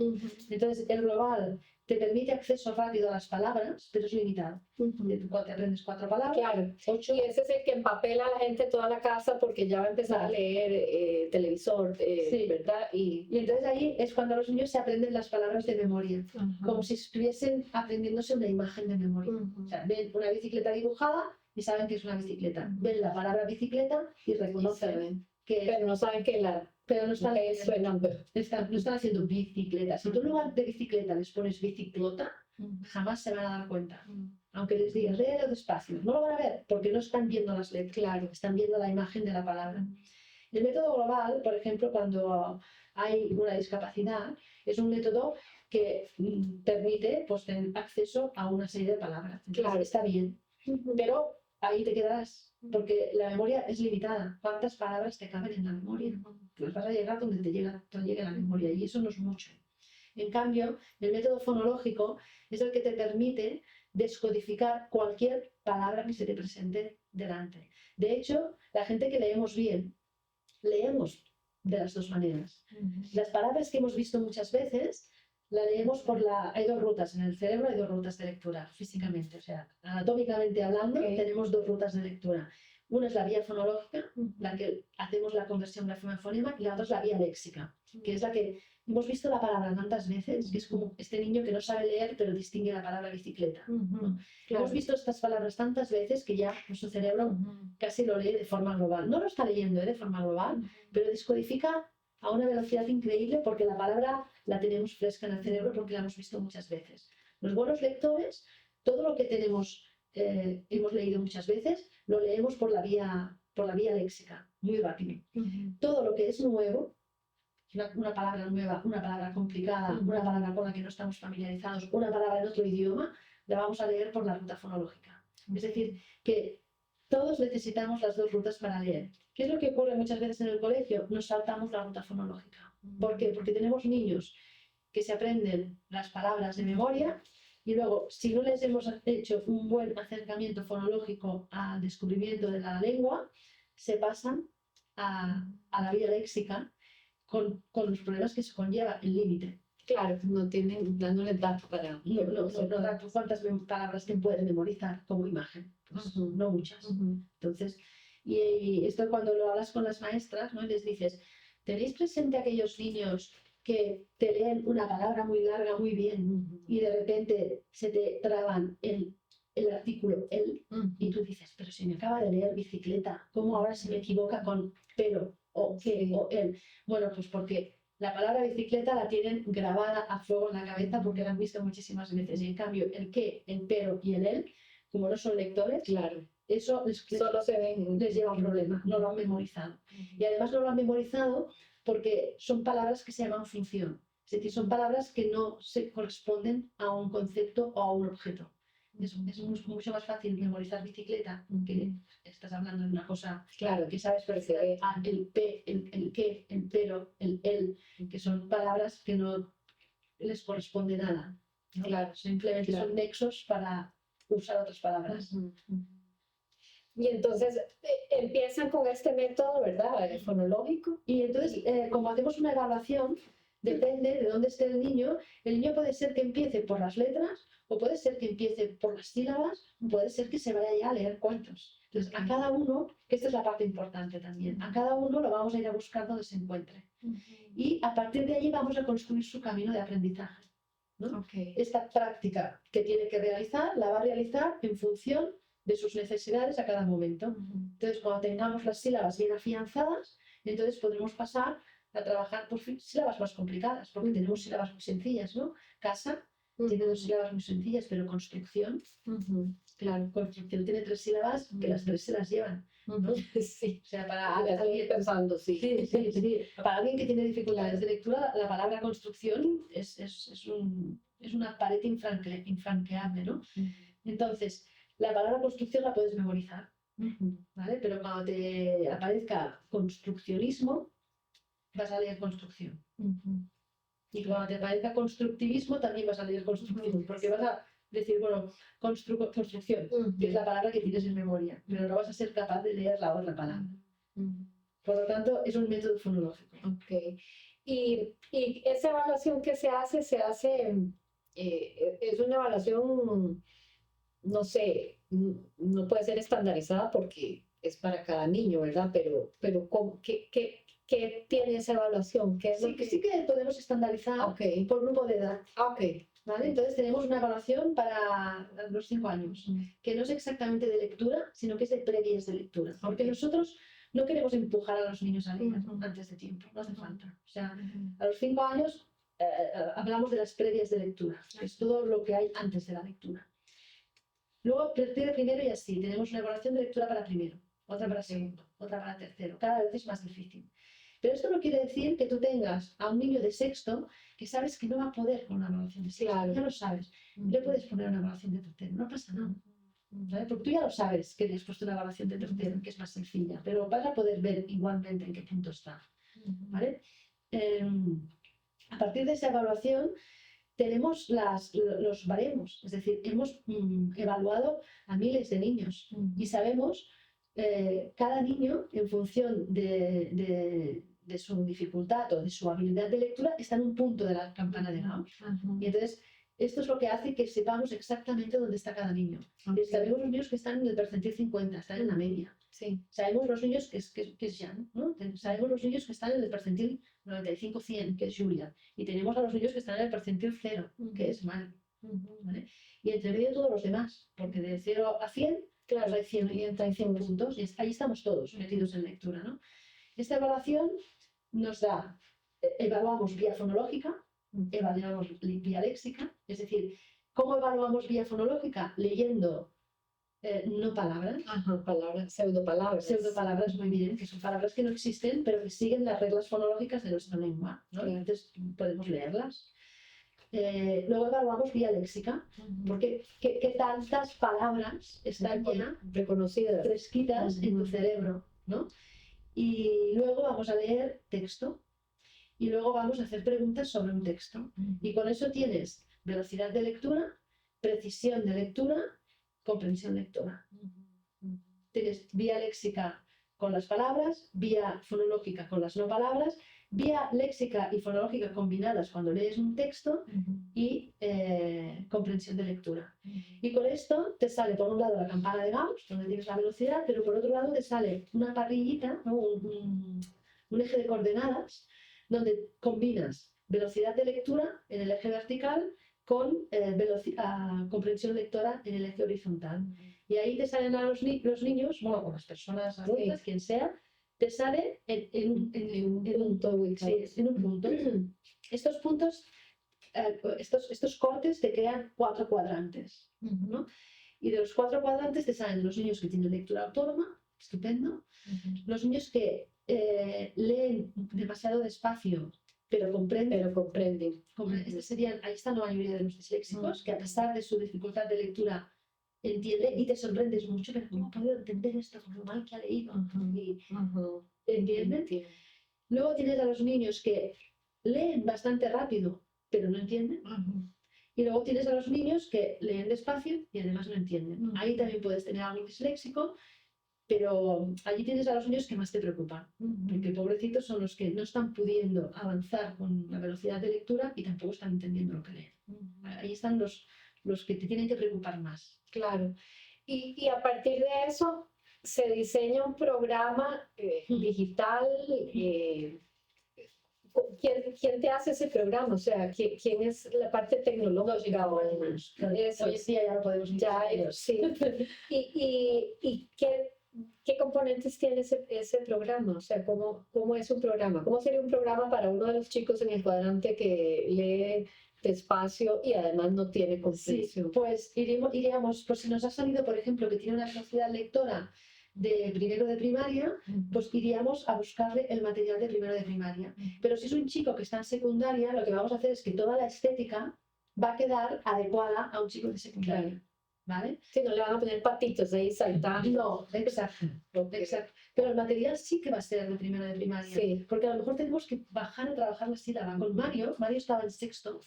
Entonces, el global te permite acceso rápido a las palabras, pero es limitado. Cuando te aprendes 4 palabras, Claro. 8, Y ese es el que empapela a la gente toda la casa porque ya va a empezar a leer televisor, Sí. ¿verdad? y entonces ahí es cuando los niños se aprenden las palabras de memoria, como si estuviesen aprendiéndose una imagen de memoria. O sea, ven una bicicleta dibujada y saben que es una bicicleta. Ven la palabra bicicleta y reconocen que... Pero no saben que la Pero no están, suenando. no están haciendo bicicleta. Si tú en lugar de bicicleta les pones biciclota, jamás se van a dar cuenta. Aunque les digas, léelo despacio, no lo van a ver porque no están viendo las letras, Claro. están viendo la imagen de la palabra. El método global, por ejemplo, cuando hay una discapacidad, es un método que permite pues, tener acceso a una serie de palabras. Entonces, Claro. está bien, pero ahí te quedarás, porque la memoria es limitada. ¿Cuántas palabras te caben en la memoria? Pues vas a llegar donde te llegue la memoria, y eso no es mucho. En cambio, el método fonológico es el que te permite descodificar cualquier palabra que se te presente delante. De hecho, la gente que leemos bien, leemos de las dos maneras. Las palabras que hemos visto muchas veces, la leemos hay 2 rutas en el cerebro, hay 2 rutas de lectura físicamente, o sea, anatómicamente hablando, tenemos 2 rutas de lectura. Una es la vía fonológica, la que hacemos la conversión grafema-fonema, y la otra es la vía léxica, que es la que hemos visto la palabra tantas veces, que es como este niño que no sabe leer pero distingue la palabra bicicleta. ¿No? Hemos visto estas palabras tantas veces que ya nuestro cerebro casi lo lee de forma global. No lo está leyendo de forma global, pero descodifica a una velocidad increíble porque la palabra la tenemos fresca en el cerebro porque la hemos visto muchas veces. Los buenos lectores, todo lo que hemos leído muchas veces, lo leemos por la vía léxica, muy rápido. Todo lo que es nuevo, una palabra nueva, una palabra complicada, una palabra con la que no estamos familiarizados, una palabra en otro idioma, la vamos a leer por la ruta fonológica. Es decir, que todos necesitamos las 2 rutas para leer. ¿Qué es lo que ocurre muchas veces en el colegio? Nos saltamos la ruta fonológica. ¿Por qué? Porque tenemos niños que se aprenden las palabras de memoria y luego, si no les hemos hecho un buen acercamiento fonológico al descubrimiento de la lengua, se pasan a la vía léxica con los problemas que se conlleva el límite. Claro, no dándoles datos para... No datos, cuántas palabras que pueden memorizar como imagen. Pues, no muchas. Entonces, y esto cuando lo hablas con las maestras, ¿no? Y les dices, ¿tenéis presente aquellos niños que te leen una palabra muy larga muy bien y de repente se te traban el artículo el y tú dices, pero si me acaba de leer bicicleta, ¿cómo ahora se me equivoca con pero o que o el? Bueno, pues porque la palabra bicicleta la tienen grabada a fuego en la cabeza porque la han visto muchísimas veces, y en cambio el qué, el pero y el él, como no son lectores, Claro. eso Solo se ven... les lleva un problema, no lo han memorizado. Y además no lo han memorizado porque son palabras que se llaman función, es decir, son palabras que no se corresponden a un concepto o a un objeto. Es mucho más fácil memorizar bicicleta, que estás hablando de una cosa Claro, que sabes perfectamente, el P, el qué, el pero, el él, que son palabras que no les corresponde nada, ¿no? Claro, simplemente son nexos para usar otras palabras. Y entonces empiezan con este método, ¿verdad? El fonológico. Y entonces, como hacemos una evaluación, depende de dónde esté el niño puede ser que empiece por las letras, o puede ser que empiece por las sílabas, o puede ser que se vaya ya a leer cuentos. Entonces, a cada uno, que esta es la parte importante también, a cada uno lo vamos a ir a buscar donde se encuentre. Y a partir de allí vamos a construir su camino de aprendizaje, ¿no? Esta práctica que tiene que realizar, la va a realizar en función de sus necesidades a cada momento. Entonces, cuando tengamos las sílabas bien afianzadas, entonces podremos pasar a trabajar por sílabas más complicadas, porque tenemos sílabas muy sencillas, ¿no? Casa tiene 2 sílabas muy sencillas, pero construcción, Claro. construcción tiene 3 sílabas que las 3 se las llevan, ¿no? Sí. O sea, para Alguien pensando, sí. Sí. Para alguien que tiene dificultades de lectura, la palabra construcción es una pared infranqueable, ¿no? Entonces, la palabra construcción la puedes memorizar, ¿vale? Pero cuando te aparezca construccionismo, vas a leer construcción. Y cuando te aparezca constructivismo, también vas a leer construcción, porque vas a decir, bueno, construcción, que es la palabra que tienes en memoria, pero no vas a ser capaz de leer la otra palabra. Por lo tanto, es un método fonológico. Y esa evaluación que se hace es una evaluación, no sé, no puede ser estandarizada porque es para cada niño, ¿verdad? Pero ¿qué tiene esa evaluación? ¿Qué es lo Sí que podemos estandarizar Ok, por grupo de edad. ok. ¿Vale? Entonces tenemos una evaluación para los 5 años, que no es exactamente de lectura, sino que es de previas de lectura. Porque nosotros no queremos empujar a los niños a leer antes de tiempo, no hace falta. O sea, a los 5 años hablamos de las previas de lectura, que es todo lo que hay antes de la lectura. Luego, a partir de primero y así, tenemos una evaluación de lectura para primero, otra para segundo, otra para tercero. Cada vez es más difícil. Pero esto no quiere decir que tú tengas a un niño de sexto que sabes que no va a poder con una evaluación de sexto. Claro. Ya lo sabes. Le puedes poner una evaluación de tercero, no pasa nada. ¿Vale? Porque tú ya lo sabes que le has puesto una evaluación de tercero, que es más sencilla, pero vas a poder ver igualmente en qué punto está. ¿Vale? A partir de esa evaluación tenemos los baremos, es decir, hemos evaluado a miles de niños y sabemos cada niño en función de su dificultad o de su habilidad de lectura está en un punto de la campana de Gauss. Y entonces esto es lo que hace que sepamos exactamente dónde está cada niño. Sabemos los niños que están en el percentil 50, están en la media. Sí. Sabemos los niños que es Jan, ¿no? Sabemos los niños que están en el percentil 95-100, que es Julia. Y tenemos a los niños que están en el percentil 0, que es Mal. ¿Vale? Y entre medio todos los demás, porque de 0 a 100, claro, hay 100 puntos, y ahí estamos todos metidos en lectura, ¿no? Esta evaluación nos da, evaluamos vía fonológica, evaluamos vía léxica, es decir, ¿cómo evaluamos vía fonológica? Leyendo no palabras. Palabras, pseudopalabras. Pseudopalabras, muy bien, que son palabras que no existen, pero que siguen las reglas fonológicas de nuestra lengua, ¿no? Claro. Entonces podemos leerlas. Luego evaluamos vía léxica, porque ¿qué tantas palabras están ya reconocidas, fresquitas en tu cerebro, ¿no? Y luego vamos a leer texto. Y luego vamos a hacer preguntas sobre un texto. Y con eso tienes velocidad de lectura, precisión de lectura, comprensión lectora. Tienes vía léxica con las palabras, vía fonológica con las no palabras, vía léxica y fonológica combinadas cuando lees un texto y comprensión de lectura. Y con esto te sale por un lado la campana de Gauss, donde tienes la velocidad, pero por otro lado te sale una parrillita, ¿no? un eje de coordenadas, donde combinas velocidad de lectura en el eje vertical con comprensión lectora en el eje horizontal. Y ahí te salen a los niños, bueno, con las personas adultas, quien sea, te sale en un punto. Estos puntos, estos cortes te crean 4 cuadrantes, ¿no? Y de los 4 cuadrantes te salen los niños que tienen lectura autónoma, estupendo, los niños que leen demasiado despacio, pero comprenden. Ahí están la mayoría de los disléxicos, que a pesar de su dificultad de lectura entiende y te sorprendes mucho, pero ¿cómo ha podido entender esto con lo mal que ha leído? ¿Entienden? Luego tienes a los niños que leen bastante rápido, pero no entienden. Y luego tienes a los niños que leen despacio y además no entienden. Ahí también puedes tener algún disléxico, pero allí tienes a los niños que más te preocupan, porque pobrecitos son los que no están pudiendo avanzar con la velocidad de lectura y tampoco están entendiendo lo que leen. Ahí están los que te tienen que preocupar más. Claro. Y a partir de eso se diseña un programa digital. ¿Quién te hace ese programa? O sea, ¿quién es la parte tecnológica? Hoy en día ya lo podemos ya, sí. ¿Y qué componentes tiene ese programa? O sea, ¿cómo es un programa? ¿Cómo sería un programa para uno de los chicos en el cuadrante que lee despacio y además no tiene comprensión? Sí, pues iríamos, pues si nos ha salido, por ejemplo, que tiene una velocidad lectora de primero de primaria, pues iríamos a buscarle el material de primero de primaria. Pero si es un chico que está en secundaria, lo que vamos a hacer es que toda la estética va a quedar adecuada a un chico de secundaria. ¿Vale? Si no le van a poner patitos ahí saltando. No, exacto. Pero el material sí que va a ser de primero de primaria. Sí. Porque a lo mejor tenemos que bajar a trabajar la sílaba. Con Mario estaba en sexto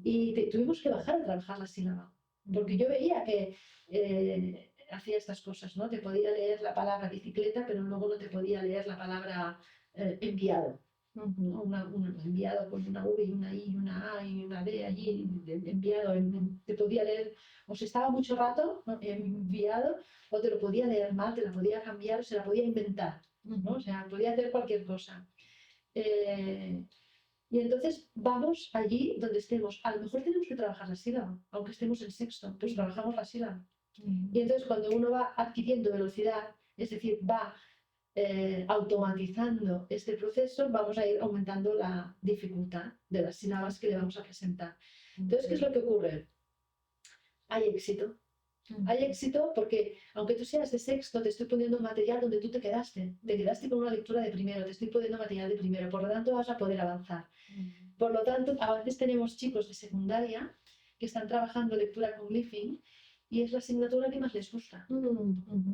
y tuvimos que bajar a trabajar la sílaba. Porque yo veía que hacía estas cosas, ¿no? Te podía leer la palabra bicicleta, pero luego no te podía leer la palabra enviado. ¿no? Un enviado con una V y una I y una A y una D allí, enviado, te podía leer, o si estaba mucho rato, ¿no? Enviado, o te lo podía leer mal, te la podía cambiar, o se la podía inventar, ¿no? O sea, podía hacer cualquier cosa. Y entonces vamos allí donde estemos. A lo mejor tenemos que trabajar la sílaba, aunque estemos en sexto, pues trabajamos la sílaba. Y entonces cuando uno va adquiriendo velocidad, es decir, va automatizando este proceso, vamos a ir aumentando la dificultad de las sílabas que le vamos a presentar. Entonces, ¿qué es lo que ocurre? Hay éxito. Hay éxito porque, aunque tú seas de sexto, te estoy poniendo material donde tú te quedaste. Te quedaste con una lectura de primero, te estoy poniendo material de primero, por lo tanto vas a poder avanzar. Por lo tanto, a veces tenemos chicos de secundaria que están trabajando lectura con Glyphing y es la asignatura que más les gusta.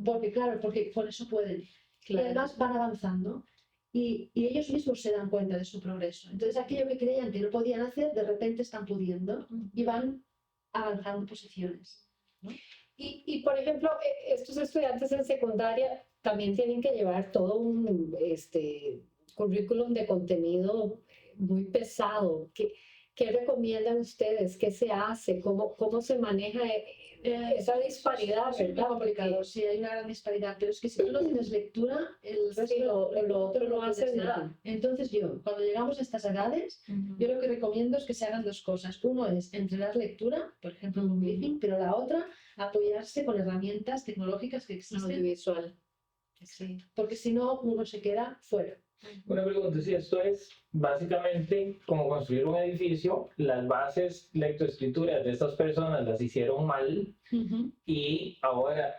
Porque, claro, porque por eso pueden. Y además van avanzando y ellos mismos se dan cuenta de su progreso. Entonces, aquello que creían que no podían hacer, de repente están pudiendo y van avanzando posiciones, ¿no? Y, por ejemplo, estos estudiantes en secundaria también tienen que llevar todo un currículum de contenido muy pesado. ¿Qué recomiendan ustedes? ¿Qué se hace? ¿Cómo se maneja esa disparidad? Es muy complicado, sí, hay una gran disparidad, pero es que si tú no tienes lectura, el resto lo otro no hace tienes nada. Entonces yo, cuando llegamos a estas edades, yo lo que recomiendo es que se hagan dos cosas. Uno es entrenar lectura, por ejemplo, con Glyphing, pero la otra, apoyarse con herramientas tecnológicas que existen. Audiovisual. Sí, porque si no, uno se queda fuera. Una pregunta, si esto es básicamente como construir un edificio, las bases lectoescrituras de estas personas las hicieron mal y ahora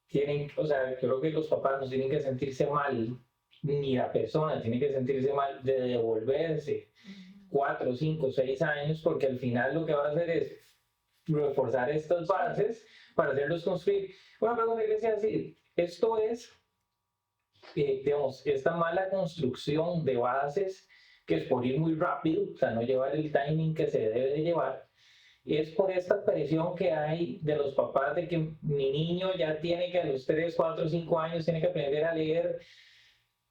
tienen, o sea, creo que los papás no tienen que sentirse mal, ni la persona tiene que sentirse mal de devolverse 4, 5, 6 años, porque al final lo que va a hacer es reforzar estas bases para hacerlos construir. Una pregunta que decía así, esto es digamos, esta mala construcción de bases, que es por ir muy rápido, o sea, no llevar el timing que se debe de llevar, es por esta presión que hay de los papás de que mi niño ya tiene que a los 3, 4, 5 años tiene que aprender a leer.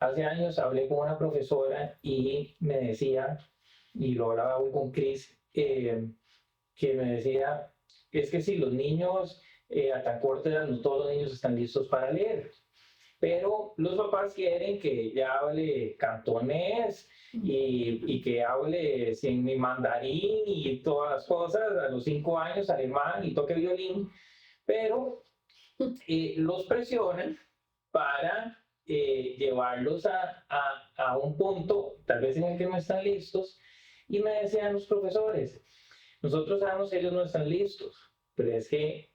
Hace años hablé con una profesora y me decía, y lo hablaba hoy con Chris, que me decía, es que si los niños a tan corta edad, no todos los niños están listos para leer. Pero los papás quieren que ya hable cantonés y que hable sin mi mandarín y todas las cosas, a los 5 años alemán y toque violín, pero los presionan para llevarlos a un punto, tal vez en el que no están listos, y me decían los profesores, nosotros sabemos que ellos no están listos, pero es que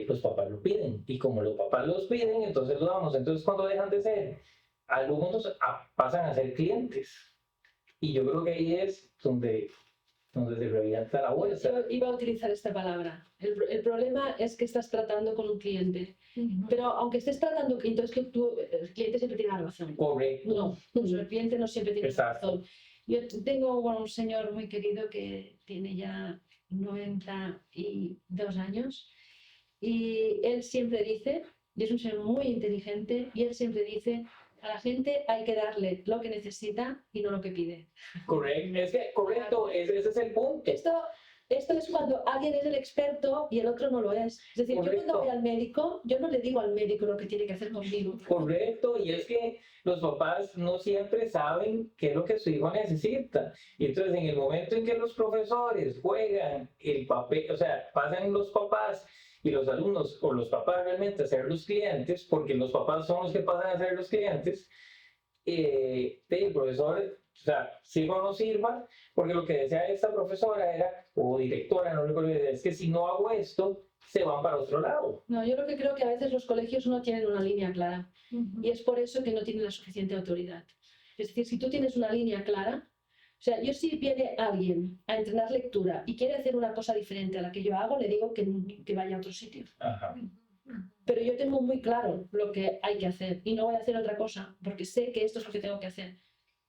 los papás lo piden, y como los papás los piden, entonces lo damos. Entonces, cuando dejan de ser alumnos, pasan a ser clientes. Y yo creo que ahí es donde se revienta la bolsa. Yo iba a utilizar esta palabra. El problema es que estás tratando con un cliente. Pero aunque estés tratando, entonces que el cliente siempre tiene la razón. Correcto. No, el cliente no siempre tiene la razón. Yo tengo un señor muy querido que tiene ya 92 años y él siempre dice, y es un señor muy inteligente, y él siempre dice, a la gente hay que darle lo que necesita y no lo que pide. Correcto, ese es el punto. Esto es cuando alguien es el experto y el otro no lo es. Es decir, Correcto. yo cuando voy al médico, yo no le digo al médico lo que tiene que hacer conmigo. Correcto, y es que los papás no siempre saben qué es lo que su hijo necesita. Y entonces, en el momento en que los profesores juegan el papel, o sea, pasan los papás y los alumnos, o los papás realmente a ser los clientes, porque los papás son los que pasan a ser los clientes, el profesor, o sea, sirva o no sirva, porque lo que decía esta profesora era, o directora, no recuerdo, es que si no hago esto, se van para otro lado. No, yo lo que creo que a veces los colegios no tienen una línea clara y es por eso que no tienen la suficiente autoridad. Es decir, si tú tienes una línea clara, o sea, yo si viene alguien a entrenar lectura y quiere hacer una cosa diferente a la que yo hago, le digo que vaya a otro sitio. Ajá. Pero yo tengo muy claro lo que hay que hacer y no voy a hacer otra cosa porque sé que esto es lo que tengo que hacer.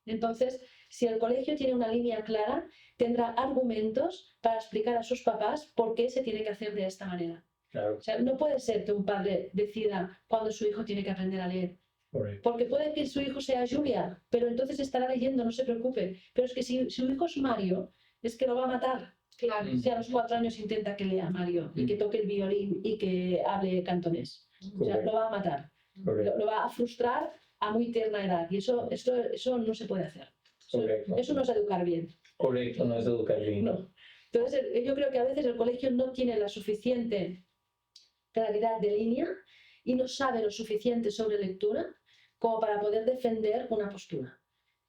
Entonces, si el colegio tiene una línea clara, tendrá argumentos para explicar a sus papás por qué se tiene que hacer de esta manera. Claro. O sea, no puede ser que un padre decida cuándo su hijo tiene que aprender a leer. Correcto. Porque puede que su hijo sea Julia, pero entonces estará leyendo, no se preocupe. Pero es que si su hijo es Mario, es que lo va a matar. Claro. Mm. Si a los 4 años intenta que lea Mario y que toque el violín y que hable cantonés. O sea, lo va a matar. Correcto. Lo va a frustrar a muy tierna edad. Y eso no se puede hacer. Correcto. Eso no es educar bien. Correcto, no es educar bien. No. Entonces, yo creo que a veces el colegio no tiene la suficiente claridad de línea y no sabe lo suficiente sobre lectura como para poder defender una postura.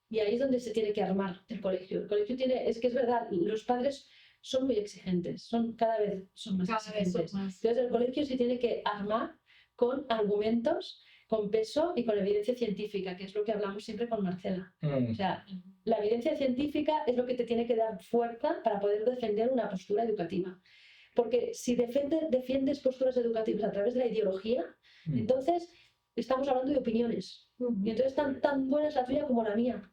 Y ahí es donde se tiene que armar el colegio. El colegio tiene, es que es verdad, los padres son muy exigentes, cada vez son más Cada vez exigentes. son más. Entonces el colegio se tiene que armar con argumentos, con peso y con evidencia científica, que es lo que hablamos siempre con Marcela. Mm. O sea, la evidencia científica es lo que te tiene que dar fuerza para poder defender una postura educativa. Porque si defiendes posturas educativas a través de la ideología, Mm. entonces estamos hablando de opiniones. Y entonces tan buena es la tuya como la mía.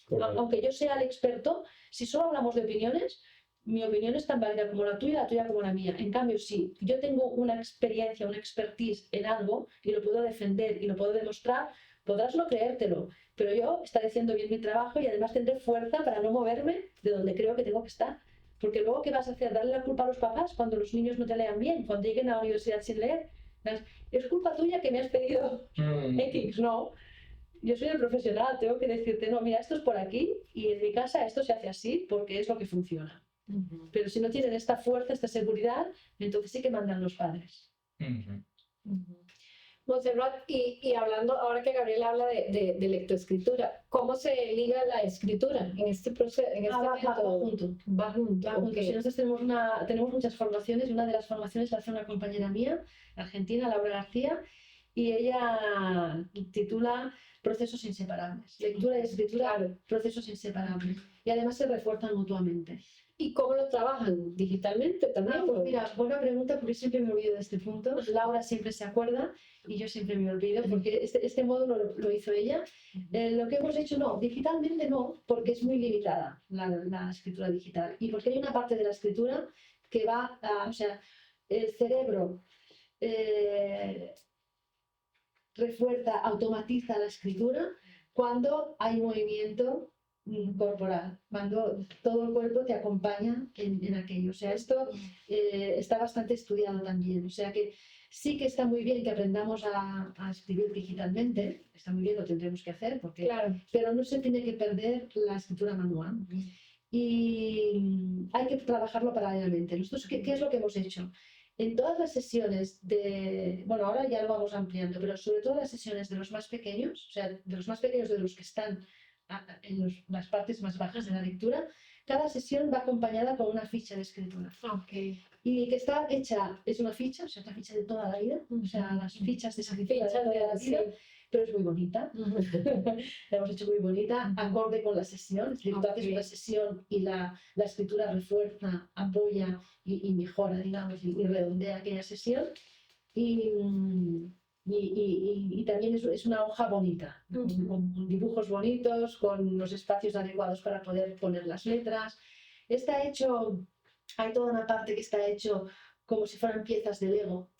Correcto. Aunque yo sea el experto, si solo hablamos de opiniones, mi opinión es tan válida como la tuya como la mía. En cambio, si yo tengo una experiencia, una expertise en algo y lo puedo defender y lo puedo demostrar, podrás no creértelo, pero yo estaré haciendo bien mi trabajo y además tendré fuerza para no moverme de donde creo que tengo que estar. Porque luego, ¿qué vas a hacer? ¿Darle la culpa a los papás cuando los niños no te lean bien? Cuando lleguen a la universidad sin leer. Es culpa tuya que me has pedido Mm. X, no. Yo soy el profesional, tengo que decirte, no, mira, esto es por aquí y en mi casa esto se hace así porque es lo que funciona. Pero si no tienen esta fuerza, esta seguridad, entonces sí que mandan los padres. Ujú. Montserrat, y hablando, ahora que Gabriel habla de lectoescritura, ¿cómo se liga la escritura en este proceso, en este Va método? junto. Va junto, Va junto. ok. Si nosotros tenemos muchas formaciones y una de las formaciones la hace una compañera mía, argentina, Laura García, y ella titula Procesos inseparables. Lectura y escritura, Claro. procesos inseparables. Y además se refuerzan mutuamente. ¿Y cómo lo trabajan? ¿Digitalmente también? Pues mira, buena pregunta porque siempre me olvido de este punto. Laura siempre se acuerda y yo siempre me olvido porque este módulo lo hizo ella. Lo que hemos hecho no, digitalmente no, porque es muy limitada la escritura digital y porque hay una parte de la escritura que va a, o sea, el cerebro refuerza, automatiza la escritura cuando hay movimiento corporal, cuando todo el cuerpo te acompaña en aquello. O sea, esto está bastante estudiado también. O sea que sí que está muy bien que aprendamos a escribir digitalmente, está muy bien, lo tendremos que hacer, porque, Claro. pero no se tiene que perder la escritura manual. Y hay que trabajarlo paralelamente. Nosotros, ¿qué es lo que hemos hecho? En todas las sesiones bueno, ahora ya lo vamos ampliando, pero sobre todo las sesiones de los más pequeños, o sea, de los más pequeños de los que están en las partes más bajas de la lectura, cada sesión va acompañada con una ficha de escritura. Okay. Y que está hecha, es una ficha, o sea, una ficha de toda la vida, o sea, las fichas de escritura de toda la vida, pero es muy bonita. La hemos hecho muy bonita, acorde con la sesión. Es decir, tú haces una sesión y la escritura refuerza, apoya y mejora, digamos, y redondea aquella sesión. Y también es una hoja bonita, con dibujos bonitos, con los espacios adecuados para poder poner las letras. Está hecho, hay toda una parte que está hecho como si fueran piezas de Lego.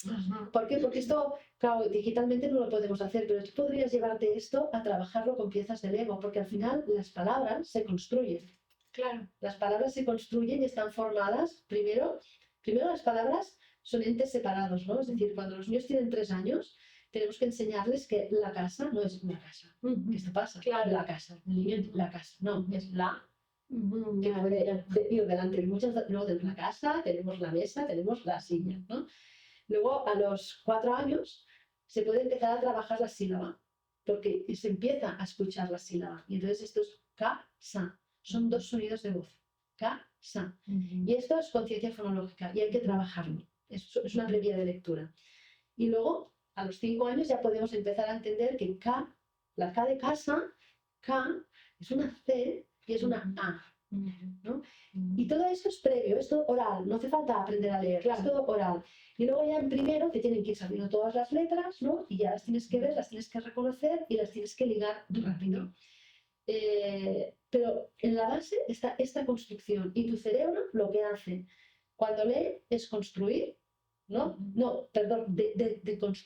¿Por qué? Porque esto, claro, digitalmente no lo podemos hacer, pero tú podrías llevarte esto a trabajarlo con piezas de Lego, porque al final las palabras se construyen. Claro. Las palabras se construyen y están formadas, primero las palabras son entes separados, ¿no? Es decir, cuando los niños tienen 3 años, tenemos que enseñarles que la casa no es una casa. ¿Qué esto pasa? Claro. La casa. El niño, la casa. No, es la que puede ir delante de muchas. Luego tenemos la casa, tenemos la mesa, tenemos la silla, ¿no? Luego, a los 4 años, se puede empezar a trabajar la sílaba, porque se empieza a escuchar la sílaba. Y entonces esto es ca-sa. Son 2 sonidos de voz. Ca-sa. Y esto es conciencia fonológica y hay que trabajarlo. Es una previa de lectura. Y luego, a los 5 años ya podemos empezar a entender que K, la K de casa, K es una C y es una A, ¿no? Y todo esto es previo, es todo oral, no hace falta aprender a leer, es todo oral. Y luego ya en primero te tienen que ir saliendo todas las letras, ¿no? Y ya las tienes que ver, las tienes que reconocer y las tienes que ligar rápido. Pero en la base está esta construcción y tu cerebro lo que hace cuando lee es construir ¿no? No, perdón,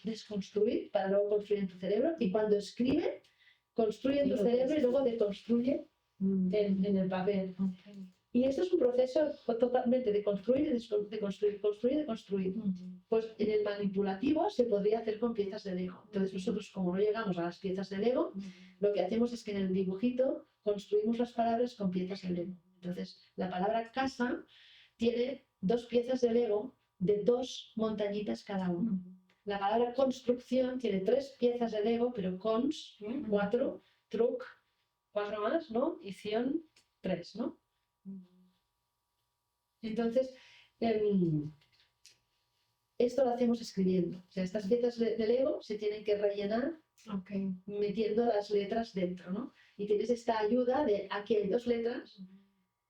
desconstruir para luego construir en tu cerebro. Y cuando escribe, construye en tu cerebro y luego deconstruye en el papel. Y esto es un proceso totalmente de construir y de construir, construir y deconstruir. Pues en el manipulativo se podría hacer con piezas de Lego. Entonces nosotros, como no llegamos a las piezas de Lego, lo que hacemos es que en el dibujito construimos las palabras con piezas de Lego. Entonces la palabra casa tiene 2 piezas de Lego de 2 montañitas cada una. La palabra construcción tiene 3 piezas de Lego, pero cons, 4, truc, 4 más, ¿no? Y ción, 3, ¿no? Entonces, esto lo hacemos escribiendo. O sea, estas piezas de Lego se tienen que rellenar metiendo las letras dentro, ¿no? Y tienes esta ayuda de aquí hay 2 letras,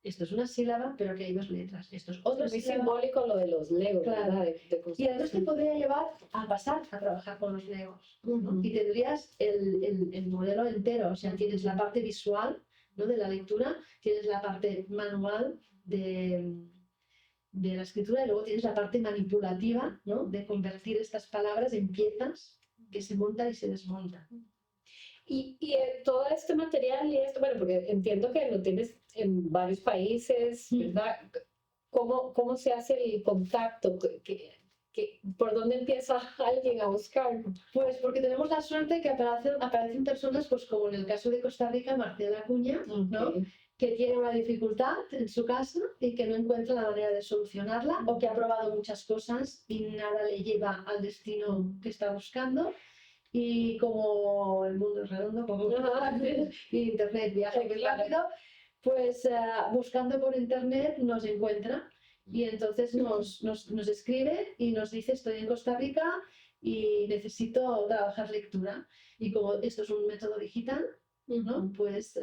esto es una sílaba, pero aquí hay 2 letras, esto es otra Es muy sílaba. simbólico lo de los Legos, Claro. ¿verdad? Y además te podría llevar a pasar a trabajar con los Legos, ¿no? Y tendrías el modelo entero, o sea, tienes la parte visual, ¿no? De la lectura, tienes la parte manual de la escritura y luego tienes la parte manipulativa, ¿no? De convertir estas palabras en piezas que se montan y se desmontan. Y todo este material y esto, bueno, porque entiendo que lo tienes en varios países, ¿verdad? ¿Cómo se hace el contacto? ¿Por dónde empieza alguien a buscar? Pues porque tenemos la suerte que aparecen personas, pues como en el caso de Costa Rica, Marcela Acuña, ¿no? Que tiene una dificultad en su casa y que no encuentra la manera de solucionarla, o que ha probado muchas cosas y nada le lleva al destino que está buscando. Y como el mundo es redondo, como y Internet viaja muy rápido, pues buscando por Internet nos encuentra y entonces nos escribe y nos dice: estoy en Costa Rica y necesito trabajar lectura. Y como esto es un método digital, ¿no? Pues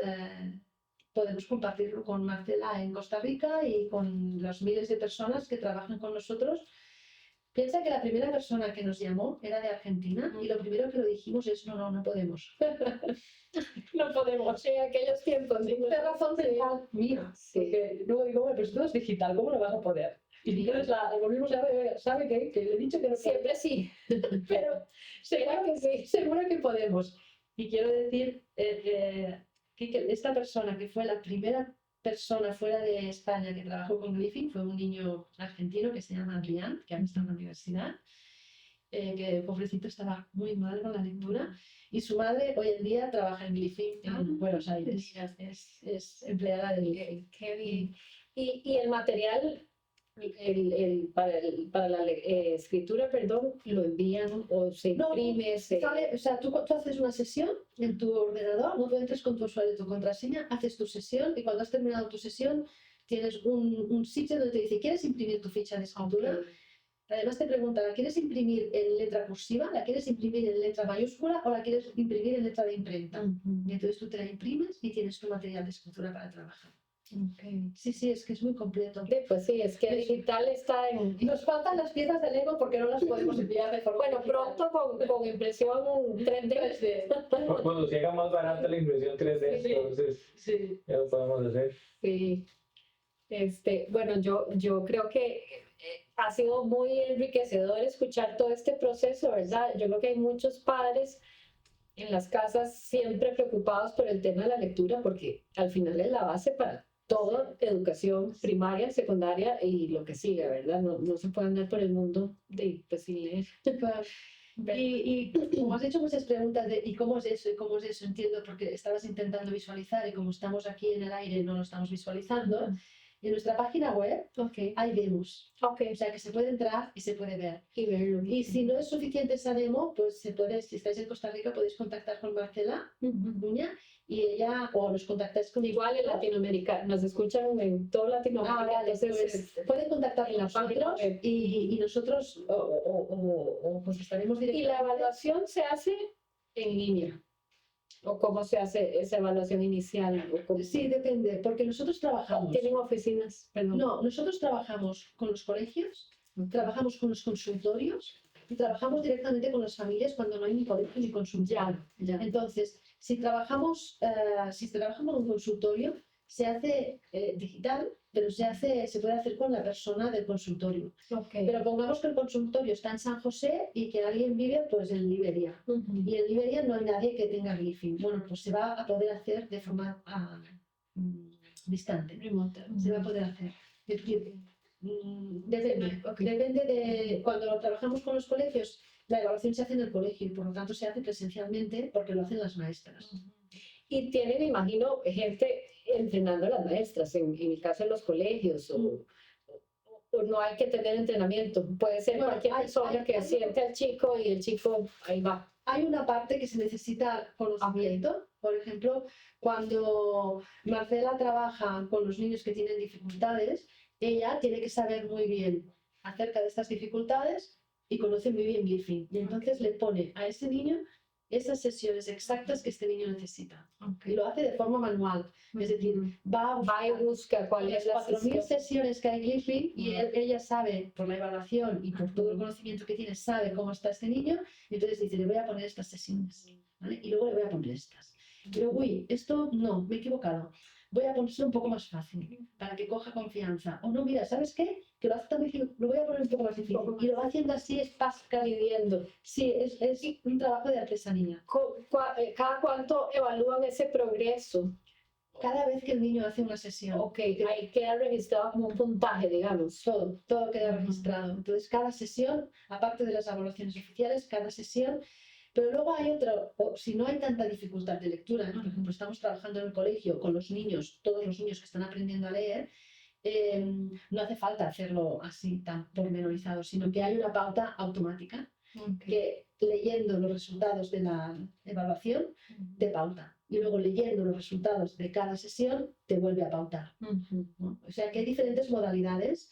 podemos compartirlo con Marcela en Costa Rica y con las miles de personas que trabajan con nosotros. Piensa que la primera persona que nos llamó era de Argentina y lo primero que lo dijimos es: no podemos. No podemos, en aquellos tiempos. ¿Sí? De razón mental mía. Sí. Porque luego digo: bueno, pero esto es digital, ¿cómo lo vas a poder? Y entonces el gobierno sabe que le he dicho que no Siempre sí, pero ¿será que sí? seguro que podemos. Y quiero decir que esta persona, que fue la primera persona fuera de España que trabajó con Glyphing, fue un niño argentino que se llama Adrián, que ahora está en la universidad, que pobrecito estaba muy mal con la lectura, y su madre hoy en día trabaja en Glyphing en Buenos Aires, es empleada del Glyphing. Qué bien. Y el material para la escritura, perdón, lo envían o se imprime. O sea, tú haces una sesión en tu ordenador, ¿no? Tú entras con tu usuario y tu contraseña, haces tu sesión y cuando has terminado tu sesión tienes un sitio donde te dice: ¿quieres imprimir tu ficha de escritura? Okay. Además te pregunta: ¿la quieres imprimir en letra cursiva? ¿La quieres imprimir en letra mayúscula? ¿O la quieres imprimir en letra de imprenta? Y entonces tú te la imprimes y tienes tu material de escritura para trabajar. Okay. Sí, es que es muy completo. Pues sí, es que digital está en... Nos faltan las piezas de Lego porque no las podemos enviar de forma Bueno, digital. pronto con impresión 3D. Cuando llega más barata la impresión 3D, Sí. entonces Sí. ya lo podemos hacer. Sí. Bueno, yo creo que ha sido muy enriquecedor escuchar todo este proceso, ¿verdad? Yo creo que hay muchos padres en las casas siempre preocupados por el tema de la lectura, porque al final es la base para toda educación primaria, secundaria y lo que sigue, ¿verdad? No se puede andar por el mundo pues, sin leer. Y como has hecho muchas preguntas de ¿y cómo es eso? ¿Y cómo es eso? Entiendo, porque estabas intentando visualizar y como estamos aquí en el aire no lo estamos visualizando. En nuestra página web hay demos, o sea que se puede entrar y se puede ver. Y verlo. Y si no es suficiente esa demo, pues si estáis en Costa Rica podéis contactar con Marcela Acuña y ella, o nos contactáis con... Igual en Latinoamérica, nos escuchan en toda Latinoamérica. Vale, entonces pues, pueden contactar con en la página nosotros web. y nosotros o pues estaremos ¿Y directamente. la evaluación se hace en línea? ¿O cómo se hace esa evaluación inicial? ¿O cómo? Sí, depende, porque nosotros trabajamos... ¿Tienen oficinas? Perdón. No, nosotros trabajamos con los colegios, trabajamos con los consultorios y trabajamos directamente con las familias cuando no hay ni colegio ni consultorio. Ya. Entonces, si trabajamos en un consultorio, se hace digital, pero se puede hacer con la persona del consultorio. Okay. Pero pongamos que el consultorio está en San José y que alguien vive pues en Liberia. Y en Liberia no hay nadie que tenga Glyphing. Bueno, pues se va a poder hacer de forma distante. Remota. Se va a poder hacer. Es decir, depende de cuando trabajamos con los colegios, la evaluación se hace en el colegio y por lo tanto se hace presencialmente porque lo hacen las maestras. Y tienen, imagino, gente entrenando a las maestras, en el caso de los colegios, o no hay que tener entrenamiento. Puede ser Bueno, cualquier persona que siente al chico y el chico ahí va. Hay una parte que se necesita conocimiento. Por ejemplo, cuando Marcela trabaja con los niños que tienen dificultades, ella tiene que saber muy bien acerca de estas dificultades y conoce muy bien Glyphing. Y entonces le pone a ese niño esas sesiones exactas que este niño necesita. Y lo hace de forma manual. Es decir, va y busca cuál es la 4.000 sesión. sesiones que hay en Glyphing y ella sabe, por la evaluación y por todo el conocimiento que tiene, sabe cómo está este niño y entonces dice, le voy a poner estas sesiones, ¿vale? Y luego le voy a poner estas. Pero, uy, esto no, me he equivocado. Voy a ponérselo un poco más fácil para que coja confianza. O no, mira, ¿sabes qué? Que lo hace tan difícil, lo voy a poner un poco más difícil. Y lo va haciendo así, es Midiendo. Sí, es un trabajo de artesanía. ¿Cada cuánto evalúan ese progreso? Cada vez que el niño hace una sesión. Ok, ahí queda registrado como un puntaje, digamos. Todo queda registrado. Entonces, cada sesión, aparte de las evaluaciones oficiales, cada sesión. Pero luego hay otro, si no hay tanta dificultad de lectura, por ejemplo, estamos trabajando en el colegio con los niños, todos los niños que están aprendiendo a leer, no hace falta hacerlo así tan pormenorizado, sino que hay una pauta automática que leyendo los resultados de la evaluación te pauta y luego leyendo los resultados de cada sesión te vuelve a pautar. ¿No? O sea que hay diferentes modalidades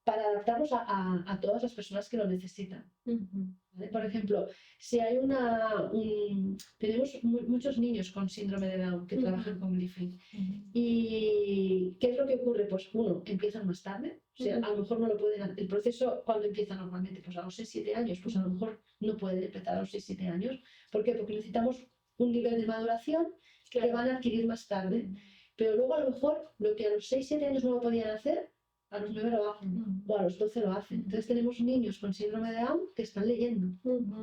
para adaptarnos a todas las personas que lo necesitan. ¿Vale? Por ejemplo, si hay tenemos muchos niños con síndrome de Down que trabajan con Glyphing. ¿Y qué es lo que ocurre? Pues uno, empiezan más tarde, o sea, a lo mejor no lo pueden hacer. El proceso, cuando empieza normalmente? Pues a los 6-7 años, pues a lo mejor no pueden empezar a los 6-7 años. ¿Por qué? Porque necesitamos un nivel de maduración que van a adquirir más tarde. Pero luego a lo mejor lo que a los 6-7 años no lo podían hacer, a los 9 lo hacen, o a los 12 lo hacen. Entonces tenemos niños con síndrome de Down que están leyendo,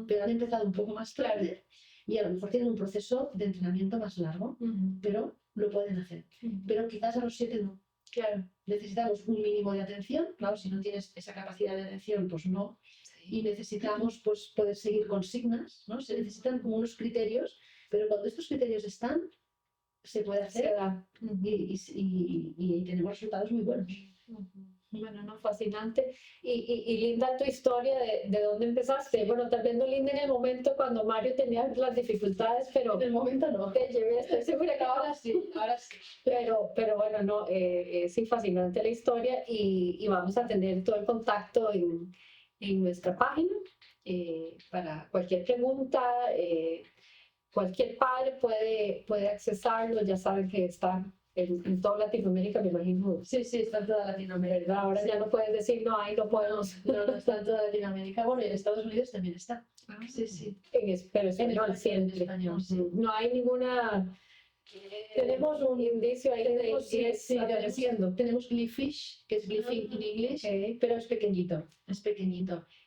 pero han empezado un poco más tarde y a lo mejor tienen un proceso de entrenamiento más largo, pero lo pueden hacer. Pero quizás a los 7 no. Claro. Necesitamos un mínimo de atención, claro, si no tienes esa capacidad de atención, pues no. Y necesitamos pues, poder seguir consignas, ¿no? Se necesitan como unos criterios, pero cuando estos criterios están, se puede hacer y tenemos resultados muy buenos. Bueno, no, fascinante. Y linda tu historia de dónde empezaste. Bueno, tal vez no linda en el momento cuando Mario tenía las dificultades, pero en el momento no. Te llevé, estoy segura que ahora sí. Pero bueno, no, sí, fascinante la historia y vamos a tener todo el contacto en nuestra página para cualquier pregunta. Cualquier padre puede accesarlo, ya saben que está en toda Latinoamérica, me imagino. Sí, está en toda Latinoamérica. ¿Verdad? Ahora ya no puedes decir, no, ahí no podemos. No, está en toda Latinoamérica. Bueno, y en Estados Unidos también está. Sí. Pero español siempre. En español, sí. No hay ninguna... Tenemos un indicio ahí de sí, tenemos Glyphish, que es Glyphing en inglés, pero es pequeñito.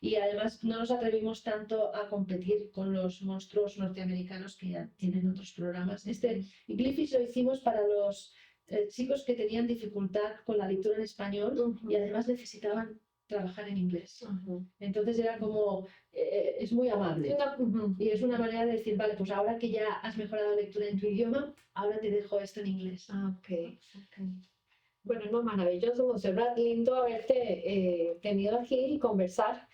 Y además no nos atrevimos tanto a competir con los monstruos norteamericanos que ya tienen otros programas. Glyphish lo hicimos para los chicos que tenían dificultad con la lectura en español y además necesitaban trabajar en inglés. Entonces era como, es muy amable y es una manera de decir, vale, pues ahora que ya has mejorado la lectura en tu idioma, ahora te dejo esto en inglés. Bueno, no, maravilloso, Montserrat, lindo haberte tenido aquí y conversar.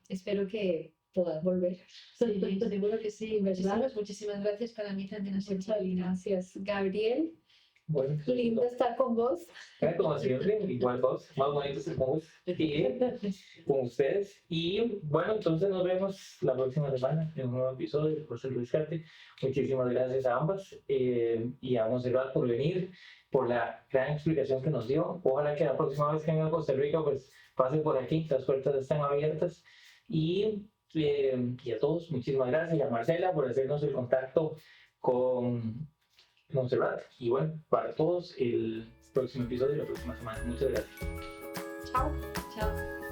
Espero que puedas volver. Sí, seguro que sí, ¿verdad? Muchísimas gracias, para mí también ha sido Muchas gracias. Gabriel, Bueno, lindo estar con vos. como siempre, igual vos, más bonitos que con vos, con ustedes. Y bueno, entonces nos vemos la próxima semana en un nuevo episodio de Por el Rescate. Muchísimas gracias a ambas y a Montserrat por venir, por la gran explicación que nos dio. Ojalá que la próxima vez que venga a Costa Rica, pues pase por aquí, las puertas están abiertas. Y a todos, muchísimas gracias. Y a Marcela por hacernos el contacto con Montserrat. Y bueno, para todos, el próximo episodio, la próxima semana. Muchas gracias. Chao. Chao.